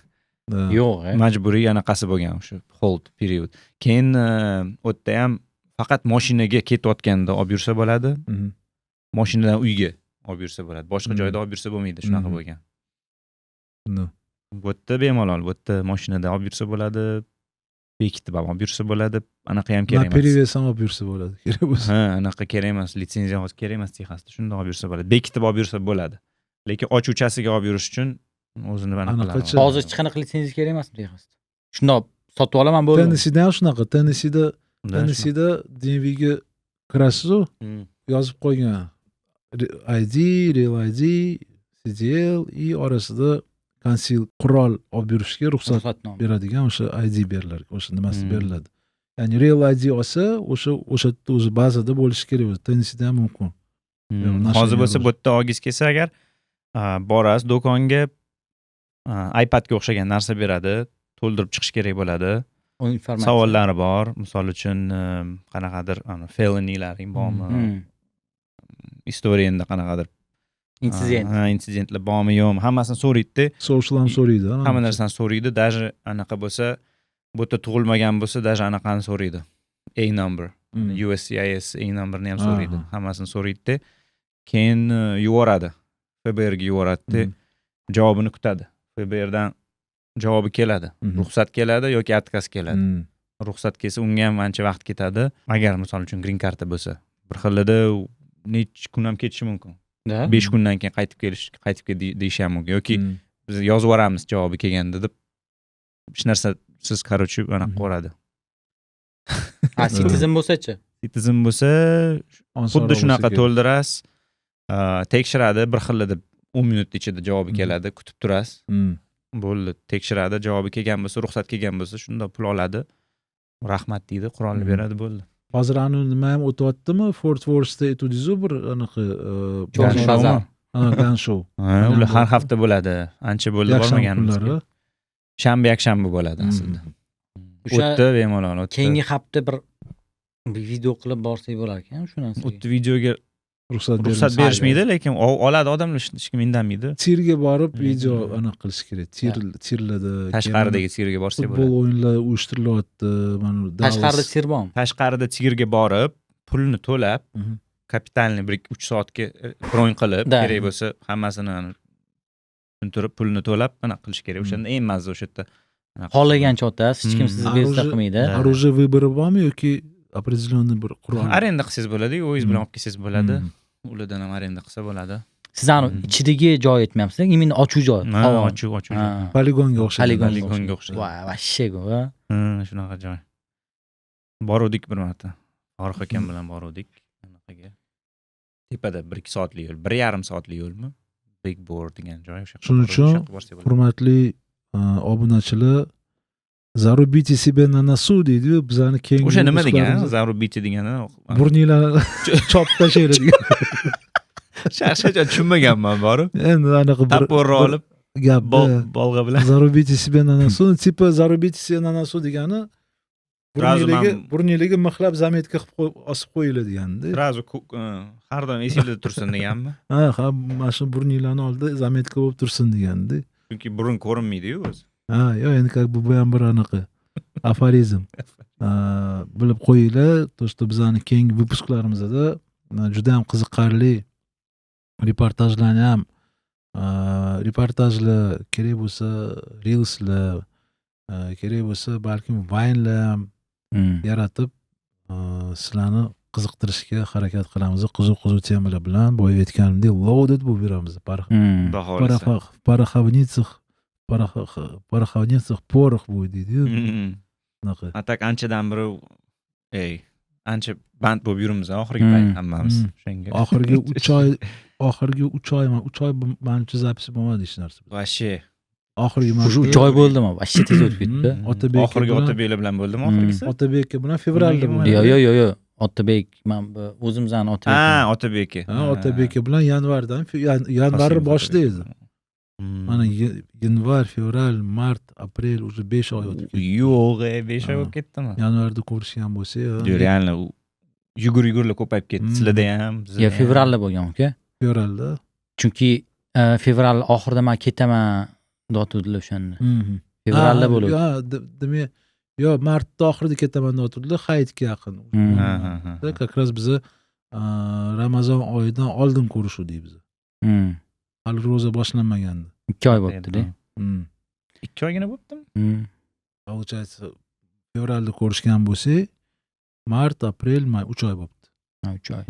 Yo'q, majburiy anaqasi bo'lgan o'sha hold period. Keyin o'tda ham faqat mashinaga ketayotganda olib yursa bo'ladi. Mashinadan uyga olib yursa bo'ladi. Boshqa joyda olib yursa bo'lmaydi, shunaqa bo'lgan. Bu yerda bemalol, bu yerda mashinada olib yursa bo'ladi, bekitib olib yursa bo'ladi. Anaqa ham kerak emas. Perivesan olib yursa bo'ladi, kerak bo'lsa. Anaqa kerak emas, litsenziya hozir kerak emas Texasda. Shunda olib yursa bo'ladi. Bekitib olib yursa bo'ladi. Lekin ochuvchasiga olib yurish uchun o'zini anaqa qiladi. Hozir hech qanaqa litsenziya kerak emasmi Texasda? Shunda sotib olaman bo'ldi. Tennesseeda ham shunaqa. Tennesseeda DMVga kirasiz, yozib qo'ygan ID, real ID, CDL и orasida conceal qurol olib yurishga ruxsat beradigan o'sha ID beriladi, o'sha nimasi beriladi. Ya'ni real ID olsa, o'sha o'zi bazada bo'lishi kerak o'zi. Tennesseeda ham mumkin. Hozir bo'lsa bu yerda olgis kelsa agar borasiz do'konga iPadga o'xshagan narsa beradi, to'ldirib chiqish kerak bo'ladi. Savollari bor, misol uchun qanaqadir felonylaring bormi? Istoriyangda qanaqadir Intsident. Intsidentlar bormi yo'qmi hammasini so'raydi-da. Social ham so'raydi. Hamma narsani so'raydi, даже anaqa bo'lsa, bu yerda tug'ilmagan bo'lsa, даже anaqani so'raydi. A number. USCIS A numberni ham so'raydi. Hammasini so'raydi-da. Keyin yuboradi. FBRga yuboradi-da. Javobini kutadi. FBRdan javobi keladi. Ruxsat keladi yoki отказ keladi. Ruxsat kelsa unga ham ancha vaqt ketadi. Agar misol uchun green karta bo'lsa, bir xilida necha kun ham ketishi mumkin. 5 kundan keyin qaytib kel deyishi ham mumkin yoki biz yozib yuboramiz javobi kelganda deb hech narsa siz короче anaqa qo'radi. Citizen bo'lsa-chi? Citizen bo'lsa xuddi shunaqa to'ldirasiz, tekshiradi, bir xilida 10 minut ichida javobi keladi, kutib turasiz. Bo'ldi, tekshiradi, javobi kelgan bo'lsa, ruxsat kelgan bo'lsa, shunda pul oladi. Rahmat deydi, qurolni beradi, bo'ldi. Hozir nima ham o'tyaptimi? Fort Worth'da aytdingiz-ku bir anaqa bazar. Gun show. Ular har hafta bo'ladi. Ancha bo'ldi bormaganmiz. Shanba yakshanba bo'ladi aslida. O'tdi bemalol o'tdi. Keyingi hafta bir video qilib borsak bo'lar ekan shu narsaga. O'tdi videoga ruxsat berishmaydi, lekin oladi odamlar hech kim indamaydi. Tirga borib video anaqa qilish kerak. Tirladi. Tashqaridagi tirga borsa bo'ladi. Futbol o'yinlari uyushtirilyapti. Mana Tashqarida tir bormi? Tashqarida tirga borib, pulni to'lab, kapitalni 1-3 soatga bron qilib, kerak bo'lsa hammasini tushuntirib, pulni to'lab anaqa qilish kerak. O'shanda eng mazza o'sha yerda. Xohlagancha o'tasiz, hech kim sizni bezovta qilmaydi. Оружие выборы bormi yoki определенный bir qurol? Arenda qilsangiz bo'ladi, o'zingiz bilan olib kelsangiz bo'ladi. Ulardan ham arenda qilsa bo'ladi. Siz ichidagi joy aytmayapsiz, именно ochuv joy. Ochuv joy. Poligonga o'xshaydi. Poligonga o'xshaydi. Voy, vashshe-ku. Shunaqa joy. Boruvdik bir marta. Farruh akam bilan boruvdik anaqaga. Tepada 1-2 soatlik yo'l, 1,5 soatlik yo'lmi? Big Board degan joy o'sha. Shuning uchun hurmatli obunachilar, zarubiti себе на носу deydi-yu, bizani keyingi o'sha nima degan? Zarubiti degani burninglarni chopib tashlaydi degan. Shaxsan tushunmaganman borib. Endi anaqa bir tapora olib gap bolg'a bilan zarubiti себе на носу, tipa zarubiti себе на носу degani burninglarga mixlab zametka qilib osib qo'yiladi deganda. Sразу har doim esingizda tursin deganmi? Ha, mana shu burninglarni oldida zametka bo'lib tursin deganda. Chunki burun ko'rinmaydi-yu o'zi. Yo, endi bu ham bir anaqa aforizm. Bilib qo'yinglar, то что bizani keyingi выпусklarimizda juda ham qiziqarli reportajlarni ham reportajlar kerak bo'lsa, reelslar kerak bo'lsa, balkim vaynlar ham yaratib sizlarni qiziqtirishga harakat qilamiz. Qiziq temalar bilan boya aytganimdek loaded bo'lib beramiz. Пороховницах порох будет deydi-yu. Atak anchadan biri ancha band bo'lib yuramiz oxirgi payt hammamiz. O'shanga. Oxirgi 3 oy menimcha zapis bo'lmadi hech narsa. Vashshe. Oxirgi shu 3 oy bo'ldimi? Vashshe tez o'tib ketdi. Oxirgi Otabeklar bilan bo'ldimi oxirgisi? Otabek bilan fevralda bo'ldi. Yo'q. Otabek, men o'zimizdan Otabek. Otabek. Otabek bilan yanvarning boshida edi. Mana yanvar, fevral, mart, aprel уже 5 oy o'tib ketdi. Yo'q, 5 oy o'tib ketdimi? Yanvarda ko'rishgan bo'lsa, reально yugurlar ko'payib ketdi. Sizlarda ham, bizda. Yo, fevralda bo'lgan uka. Fevralda. Chunki fevral oxirida men ketaman dotdilar o'shanda. Fevralda bo'ldi. Demak, yo martda oxirida ketaman dotdilar, hayitga yaqin. Как раз biz Ramazon oyidan oldin ko'rishdik biz. Hali ro'za boshlanmagandi. 2 oy bo'ldi-da. 2 oygina bo'libdimi? Получается, fevralda ko'rishgan bo'lsak, mart, aprel, may 3 oy bo'libdi. 3 oy.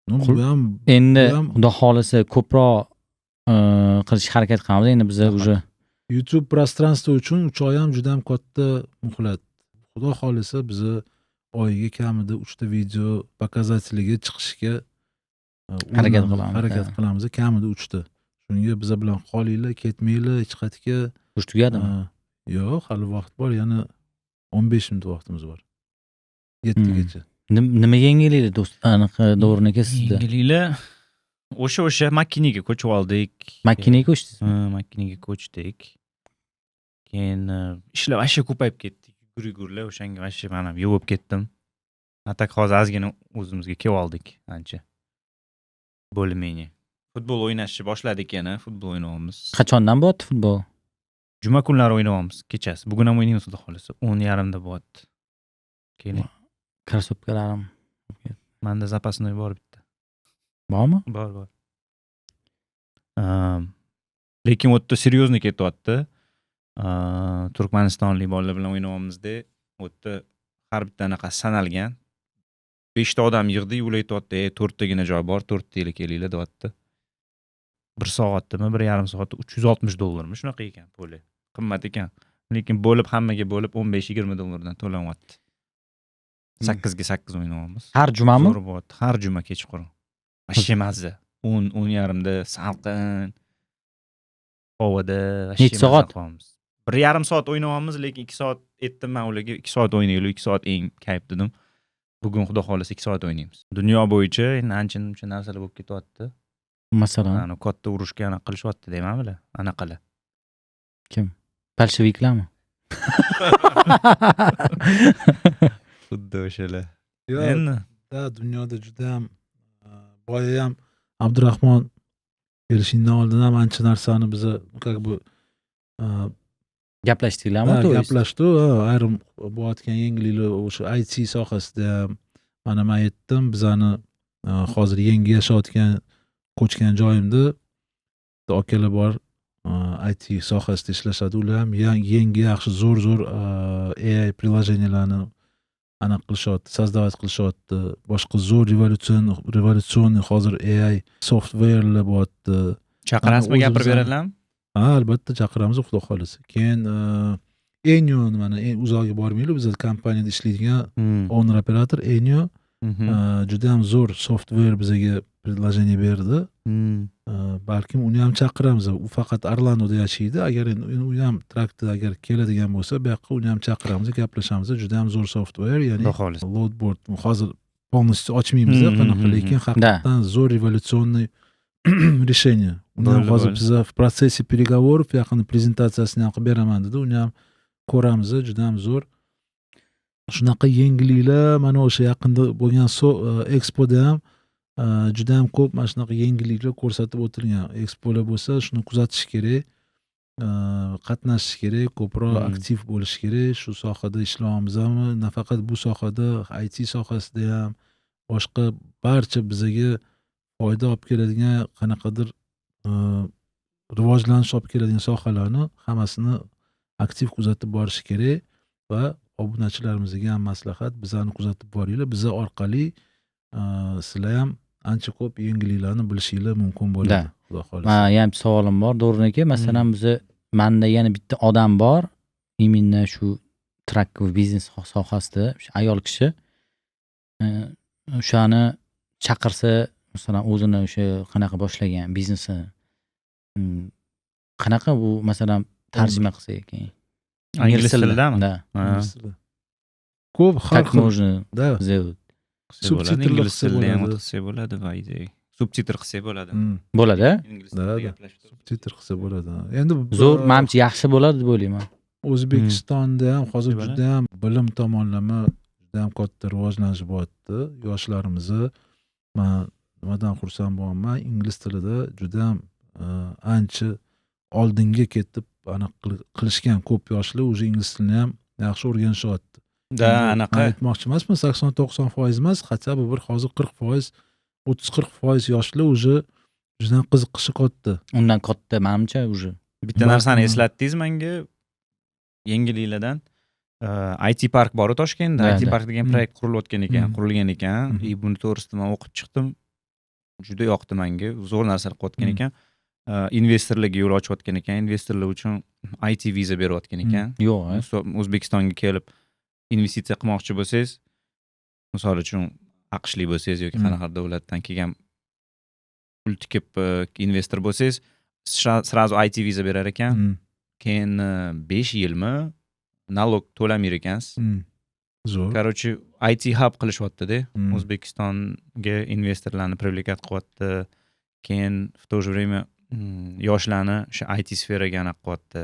Bu ham endi xudo xolisa ko'proq qilishga harakat qilamiz. Endi biz уже YouTube пространство uchun 3 oy ham juda ham katta muhlat. Xudo xolisa biz oyiga kamida 3 ta video показательga chiqishga harakat qilamiz. Kamida 3 ta. Shunga biz bilan qolinglar, ketmanglar, hech qayerga. Ush tugadimi? Yo'q, hali vaqt bor, yana 15 minut vaqtimiz bor. 7 gacha. Nima yangiliklar do'st? Aniq Do'rnaka sizda. Yangiliklar o'sha makinaga ko'chib oldik. Makinaga ko'chdingizmi? Makinaga ko'chdik. Keyin ishlar vashshe ko'payib ketdi. Yugurlar o'shanga vashshe men ham yuvib ketdim. Atak hozir ozgina o'zimizga kelib oldik ancha. Bo'lmaydi. futbol o'ynashni boshladik yana, futbol o'ynayapmiz. Qachondan bo'lyapti futbol? Juma kunlari o'ynayapmiz kechasi. Bugun ham o'ynaymiz xudo xohlasa. 10:30da bo'lyapti. Keling. Krossovkalarim Menda zapasnoy bor bitta. bormi? Bor. Lekin u yerda seryozni ketyapti. Turkmanistonlik bolalar bilan o'ynayapmizda, u yerda har bitta anaqasi sanalgan. 5 ta odam yig'di, ulaytyapti. 4 tagina joy bor, 4 taylik kelinglar deyapti. 1 soatdami, 1,5 soatda $360 shunaqa ekan puli. Qimmat ekan. Lekin bo'lib hammaga bo'lib $15-20 to'lanyapti. 8 ga 8 o'ynayapmiz. Har jumami? Zo'r bo'lyapti. Har juma kechqurun. Vashshe mazza. 10:30da salqin. Havoda Necha soat? 1,5 soat o'ynayapmiz, lekin 2 soat aytdim men ularga 2 soat o'ynaylik, 2 soat eng kayf dedim. Bugun xudo xohlasa 2 soat o'ynaymiz. Dunyo bo'yicha endi ancha narsalar bo'lib ketyapti. Masalan, Ana katta urushga anaqa qilishyapti deymanmi? Anaqalar. kim? Bolsheviklarmi? Xuddi o'shalar. Yo'q, Endi dunyoda juda ham boya ham Abdurahmon kelishingdan oldin ham ancha narsani biza как бы Gaplashdinglarmi to'g'ri? gaplashdi, ayrim bo'layotgan yangiliklar o'sha IT sohasida ham mana men aytdim, bizani hozir yangi yashayotgan ko'chgan joyimda akalar bor, IT sohasida ishlashadi, ular ham yangi yaxshi zo'r AI приложенияларni anaqa qilishyapti, создавать qilishyapti. Boshqa zo'r revolyutsion hozir AI softwarelar bo'lyapti. chaqirasizmi, gapirib beradilarmi? Ha, albatta chaqiramiz xudo xohlasa. Keyin Enyo mana uzoqga bormaylik, biz kompaniyada ishlaydigan owner operator Enyo juda ham zo'r software bizga предложение berdi. Balkim uni ham chaqiramiz. U faqat Orlandoda yashaydi. Agar u ham traktda agar keladigan bo'lsa, bu yoqqa uni ham chaqiramiz, gaplashamiz. Juda ham zo'r software, ya'ni Xudo xohlasa. loadboard hozir полностью ochmaymiz qanaqa, lekin haqiqatan zo'r revolyutsionniy решение. Uni ham hozir biz в процессе переговоров yaqin prezentatsiyasini ham qilib beraman dedi. Uni ham ko'ramiz, juda ham zo'r. Shunaqa yangiliklar mana o'sha yaqinda bo'lgan Expoda ham juda ham ko'p mana shunaqa yangiliklar ko'rsatib o'tilgan. Expolar bo'lsa, shuni kuzatish kerak, qatnashish kerak, ko'proq aktiv bo'lish kerak. Shu sohada ishlayapmizmi? Nafaqat bu sohada, IT sohasida ham boshqa barcha bizaga foyda olib keladigan qanaqadir rivojlanish olib keladigan sohalarni hammasini aktiv kuzatib borish kerak va obunachilarimizga ham maslahat, bizani kuzatib boringlar. Biz orqali sizlar ham ancha ko'p yangiliklarni bilishinglar mumkin bo'ladi. Xudo xohlasa. Men ham savolim bor, Do'rniki. Masalan, menda yana bitta odam bor, именно shu traktor biznes sohasida, ayol kishi. O'shani chaqirsa, masalan, o'zini o'sha qanaqa boshlagan biznesi. Qanaqa bu, masalan, tarjima qilsa ekan. Ingliz tilidami? Да. Ko'p har Как xil можно да, сделать? subtitrlar ingliz qilsa tilida ham bo'ladi. qilsa bo'ladi va subtitr qilsa bo'ladi. Bo'ladi? Ingliz Da, tilida da. gaplashib Subtitr qilsa bo'ladi. Endi Zo'r, menimcha yaxshi bo'ladi deb o'ylayman. O'zbekistonda ham hozir Bo'ladi. juda ham bilim tomonlama juda ham katta rivojlanish bo'lyapti. Yoshlarimizni men nimadan xursand bo'laman, ingliz tilida juda ham ancha oldinga ketib qilishgan ko'p yoshlar o'zi ingliz tilini ham yaxshi o'rganishyapti. Da, anaqa. Aytmoqchi emasman, 80-90% emas, hatto bir hozir 40%, 30-40% yoshlar o'zi juda ham qiziqishi katta. Undan katta menimcha уже. Bitta narsani eslatdingiz menga yangiliklardan. IT park bor Toshkentda. Da, IT da. park degan proyekt qurilgan Mhm. ekan. Buni to'g'risida men o'qib chiqdim. Juda yoqdi menga. Zo'r narsalar qilayotgan ekan. Investorlarga yo'l ochayotgan ekan. Investorlar uchun IT viza berayotgan ekan. Yo'q, O'zbekistonga kelib investitsiya qilmoqchi bo'lsangiz, misol uchun AQShlik bo'lsangiz yoki qanaqa davlatdan kelgan pul tikib investor bo'lsangiz, srazu IT viza berar ekan. Keyin 5 yilmi nalog to'lamir ekansiz. Zo'r. Короче, IT hub qilishyapti-da. O'zbekistonga investorlarni привлекать qilyapti. Keyin в то же время yoshlarni o'sha IT sferaga aniq qilyapti,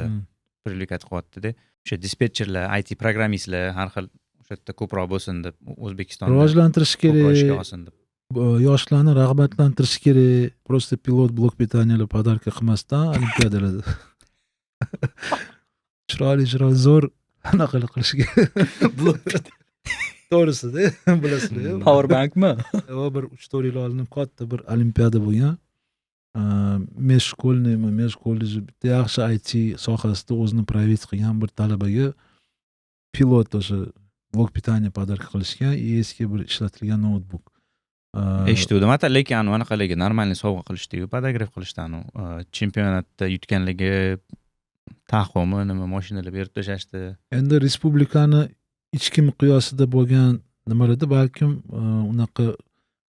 привлекать qilyapti-da. O'sha dispetcherlar, IT programmistlar har xil o'sha yerda ko'proq bo'lsin deb O'zbekistonda Rivojlantirish ko'proq ishga kerak. olsin deb. yoshlarni rag'batlantirish kerak. Просто pilot blok pitaniyalar podarka qilmasdan olimpiadalarda chiroyli zo'r anaqa qilish kerak. To'g'risida bilasizlar. Powerbankmi? Bir 3-4 yil oldin katta bir olimpiada bo'lgan. Меж коллеji bitta yaxshi IT sohasida o'zini provet qilgan bir talabaga pilot o'sha blok pitaniya podarka qilishgan, eski bir ishlatilgan noutbuk. Eshituvdim, lekin anaqaligi normalniy sovg'a qilishdi-yu, podograf qilishdan chempionatda yutganligi taxomi nima mashinalar berib tashashdi. Endi respublikani ichki miqyosida bo'lgan nimalarda balkim unaqa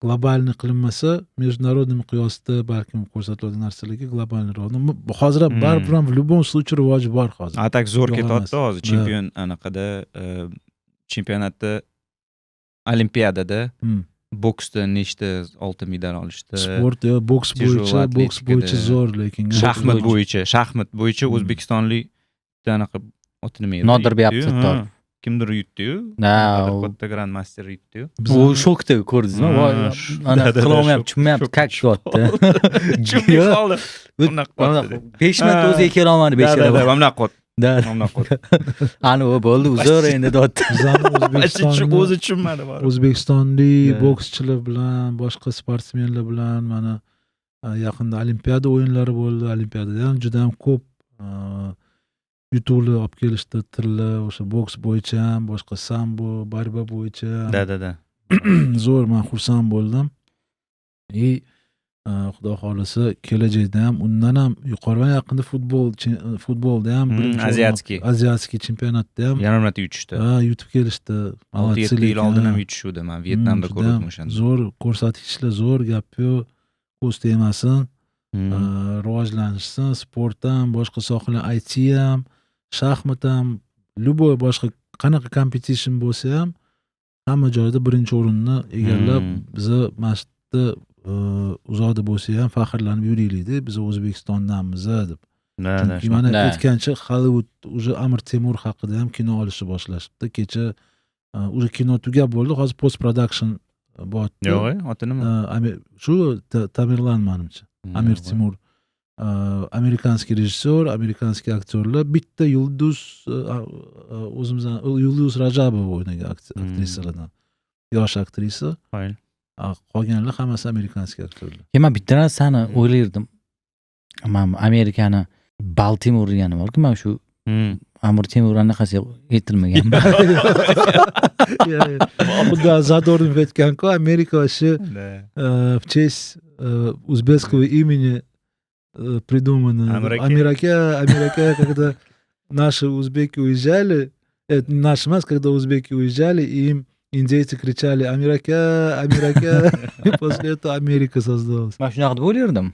globalniy qilinmasa, международный miqyosida balkim ko'rsatiladigan narsalarga globalniroq. Hozir baribir ham в любом случае rivoji bor hozir. Atak zo'r ketyapti hozir chempion anaqada chempionatda olimpiadada boksda nechta oltin medal olishdi. Sport boks bo'yicha zo'r, lekin shaxmat bo'yicha o'zbekistonlik anaqa oti nima edi? Nodir Sattor. Kimdir yutdi-yu. Katta grand master yutdi-yu. U shokda ko'rdingizmi? Voy, ana qilolmayapti, tushunmayapti, kak qotdi. Tushunmay qoldi. 5 minut o'ziga kela olmadi bechora. Mamnaq qotdi. Ani u bo'ldi, uzr endi dotdi. O'zi tushunmadi. O'zbekistonlik bokschilar bilan, boshqa sportsmenlar bilan mana yaqinda olimpiada o'yinlari bo'ldi. Olimpiadada ham juda ham ko'p yutuqlar olib kelishdi, tilla o'sha boks bo'yicha ham, boshqa sambo, barba bo'yicha. Da. Zo'r, men xursand bo'ldim. Xudo xolasa kelajakda ham undan ham yuqori va yaqinda futbolda ham aziyatskiy chempionatda ham yarim yutishdi. Yutib kelishdi. 6-7 yil oldin ham yutishuvdi. Men Vyetnamda ko'rdim o'shani. Zo'r ko'rsatkichlar, zo'r gap yo'q. Ko'z tegmasin, rivojlanishsin, sport ham, boshqa sohalar, IT ham, shaxmat ham, любой boshqa qanaqa competition bo'lsa ham hamma joyda birinchi o'rinni egallab, biza masjidda uzoqda bo'lsa ham faxrlanib yuraylik-da, biz O'zbekistondanmiz deb. Chunki mana aytgancha Hollywood уже Amir Temur haqida ham kino olishni boshlashdi. Kecha уже kino tugab bo'ldi, hozir post production bo'lyapti. Yo'q, oti nima? Shu Tamerlan menimcha. Amir Temur amerikanskiy rejissyor, amerikanskiy aktyorlar, bitta yulduz o'zimizdan Yulduz Rajabova o'ynagan aktrisalardan. Yosh aktrisa. Qo'yil. Qolganlar hammasi amerikanskiy aktyorlar. Men bitta narsani o'ylardim. Men Amerikani Baltimore degani bor-ku, men shu Amir Temur anaqasiga yetilmagan. Xuddi Zadornov aytgan-ku, Amerika shu в честь узбекского имени придумано. Америка, когда наши узбеки уезжали, наши mas, когда узбеки уезжали, им индейцы кричали «Америка, Америка», и после этого Америка создалась. Men shunaqa deb o'ylardim.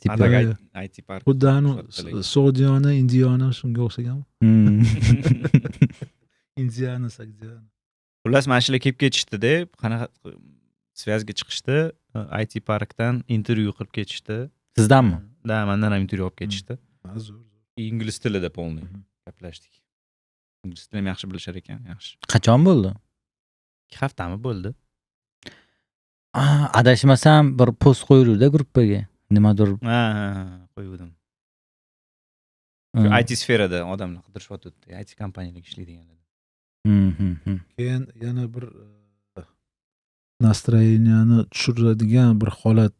IT park. Xuddi Saudiyona, Indiyona shunga o'xshaganmi? Indiyana, Saudiyona. Xullas, mana shular kelib ketishdi-da, qanaqa svязga chiqishdi, IT parkdan intervyu qilib ketishdi. Sizdanmi? Da, mendan ham intervyu olib ketishdi. Zo'r. Ingliz tilida polniy gaplashdik. Ingliz tilini yaxshi bilishar ekan, yaxshi. Qachon bo'ldi? 2 haftami bo'ldi? Adashmasam bir post qo'yildi gruppaga. Nimadir. Qo'ydim. IT sferada odamlar qidirishyapti, IT kompaniyalarga ishlaydiganlar. Keyin yana bir nastroyeniyani tushiradigan bir holat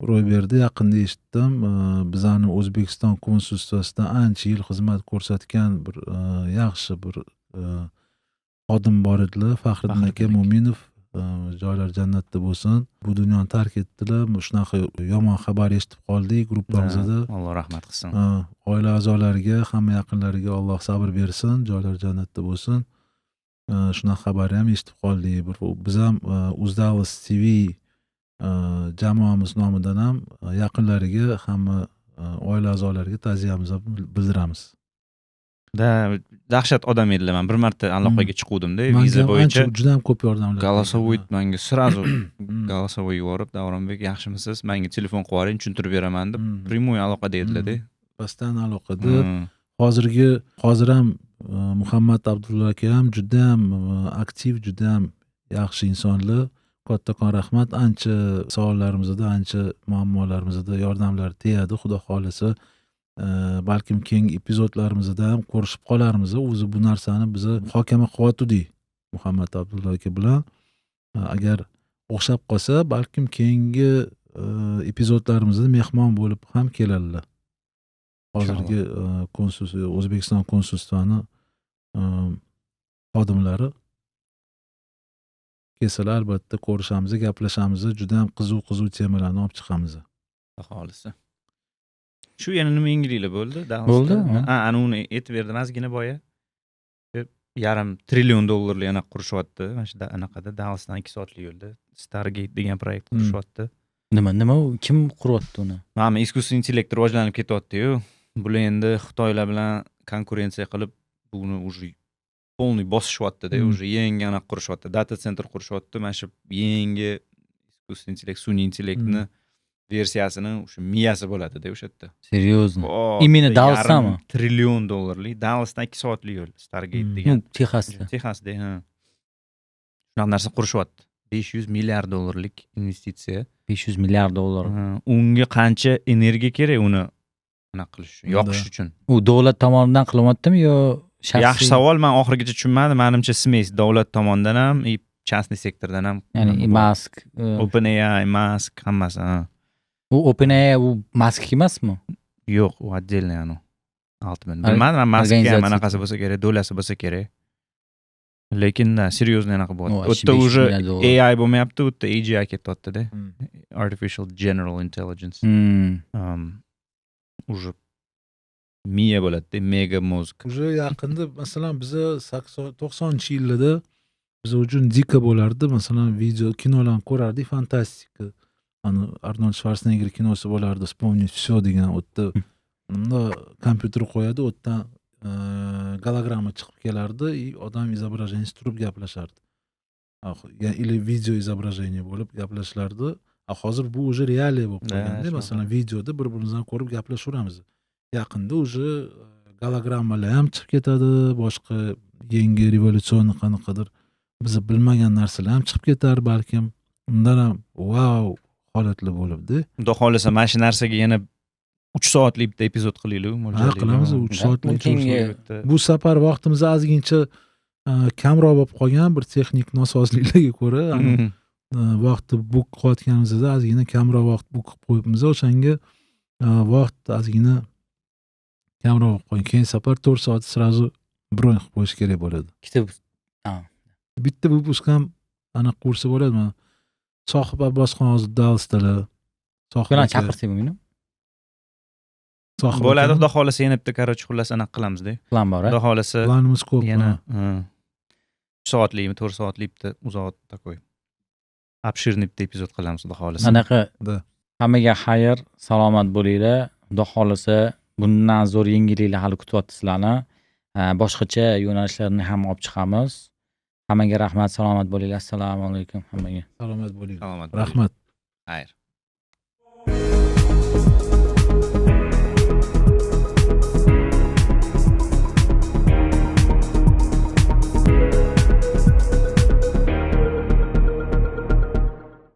ro'y berdi. Yaqinda eshitdim, bizani O'zbekiston konsulsiyasida ancha yil xizmat ko'rsatgan bir yaxshi bir xodim bor edilar, Faxriddin aka Mo'minov, joylar jannatda bo'lsin. Bu dunyoni tark etdilar. Shunaqa yomon xabar eshitib qoldik gruppamizda. Alloh rahmat qilsin. Oila a'zolariga, hamma yaqinlariga Alloh sabr bersin, joylar jannatda bo'lsin. Shunaqa xabarni ham eshitib qoldik. Biz ham Uzdallas TV jamoamiz nomidan ham yaqinlariga, hamma oila a'zolariga ta'ziyamizni bildiramiz. Dahshat odam edilar. Men bir marta aloqaga chiquvdim-da, viza bo'yicha. Juda ham ko'p yordamlar. Голосовой menga сразу голосовой yuborib, Davronbek, yaxshimisiz? Menga telefon qilib yuboring, tushuntirib beraman deb, primoy aloqada edilar-da. Pastan aloqada. Hozir ham Muhammad Abdulla aka ham juda ham aktiv, juda ham yaxshi insonlar. kattakon rahmat. Ancha savollarimizda, ancha muammolarimizda yordamlari tegadi. Xudo xolisa, balkim keyingi epizodlarimizda ham ko'rishib qolarmiz. O'zi bu narsani biz muhokama qilyotgandik Muhammad Abdulla aka bilan. Agar o'xshab qolsa, balkim keyingi epizodlarimizda mehmon bo'lib ham keladilar. Hozirgi konsulsiya, O'zbekiston konsulstvani xodimlari kelsalar, albatta ko'rishamiz, gaplashamiz, juda ham qiziq temalarni olib chiqamiz. Xudo xolisa. Shu yana nima yengilliklar bo'ldi? Bo'ldi? Ana uni aytib berdim ozgina boya. $1,5 trillion anaqa qurishyapti. Mana shu anaqada Dallasdan 2 soatlik yo'lda Stargate degan proyekt qurishyapti. Nima u kim quryapti uni? Mana искусственный intellekt rivojlanib ketyapti-yu. Bular endi Xitoylar bilan konkurensiya qilib buni уже полный bosishyapti-da, уже yangi anaqa qurishyapti. Data center qurishyapti. Mana shu yangi искусственный intellekt, sun'iy intellektni versiyasini o'sha miyasi bo'ladi-da o'sha yerda. Серьезно? Именно Dallasdami? $1,5 trillion Dallasdan 2 soatlik yo'l Stargate degan. Texasda. Texasda, ha. Shunaqa narsa qurishyapti. $500 milliard investitsiya. $500 milliard. Unga qancha energiya kerak uni anaqa qilish uchun, yoqish uchun? U davlat tomonidan qilinyaptimi yo shaxsiy? Yaxshi savol, men oxirigacha tushunmadim. Menimcha smes davlat tomonidan ham, частный sektordan ham. Ya'ni Musk, OpenAI, Musk hammasi. U OpenAI u Musk emasmi? Yo'q, u отдельный anu. Altman. Bilmadim, Musk ham anaqasi bo'lsa kerak, do'lasi bo'lsa kerak. Lekin seriyozno anaqa bo'lyapti. O'tda уже AI bo'lmayapti, o'tda AGI ketyapti-da. Artificial General Intelligence. Уже miya bo'ladi-da, mega mozg. Уже yaqinda masalan biz 90-yillarda biz uchun dika bo'lardi. Masalan, video kinolarni ko'rardik, fantastika. Ana Arnold Schwarzenegger kinosi bo'lardi, "Вспомнить всё" degan. O'tda unda kompyuter qo'yadi, o'tdan gologramma chiqib kelardi, odam izobrajeniyasi turib gaplashardi. Или video izobrazeniya bo'lib gaplashardi. Hozir bu уже realiya bo'lib qolganda, masalan, videoda bir-birimizdan ko'rib gaplashaveramiz. Yaqinda уже gologrammalar ham chiqib ketadi, boshqa yangi revolyusion qanaqadir biz bilmagan narsalar ham chiqib ketar balkim. Undan ham wow holatlar bo'libdi. Xudo xolisa mana shu narsaga yana 3 soatlik bitta epizod qilaylik, mo'ljallaylik. Qilamiz 3 soatlik. Bu safar vaqtimiz ozgincha kamroq bo'lib qolgan, bir texnik nosozliklarga ko'ra, vaqtni buk qilayotganimizda ozgina kamroq vaqt buk qilib qo'yibmiz. O'shanga vaqt ozgina kamroq bo'lib qolgan. Keyin safar 4 soat sразу bron qilib qo'yish kerak bo'ladi. Bitta выпуск ham anaqa kursi bo'ladimi? Sohib Abbosxon hozir Dallasdalar. Sohib bilan chaqirsak bo'lmaydi? Bo'ladi, xudo xolisa yana bitta короче xullas anaqa qilamiz-da. Plan bor, Xudo xolisa planimiz ko'p. Yana 3 soatlik, 4 soatlik bitta uzoq takoy. Обширный bitta epizod qilamiz, xudo xolisa. Anaqa hammaga xayr, salomat bo'linglar. Xudo xolisa bundan zo'r yengilliklar hali kutyapti sizlarni. Boshqacha yo'nalishlarni ham olib chiqamiz. Hammaga rahmat, salomat bo'linglar. Assalomu alaykum hammaga. Salomat bo'linglar. Rahmat. Xayr.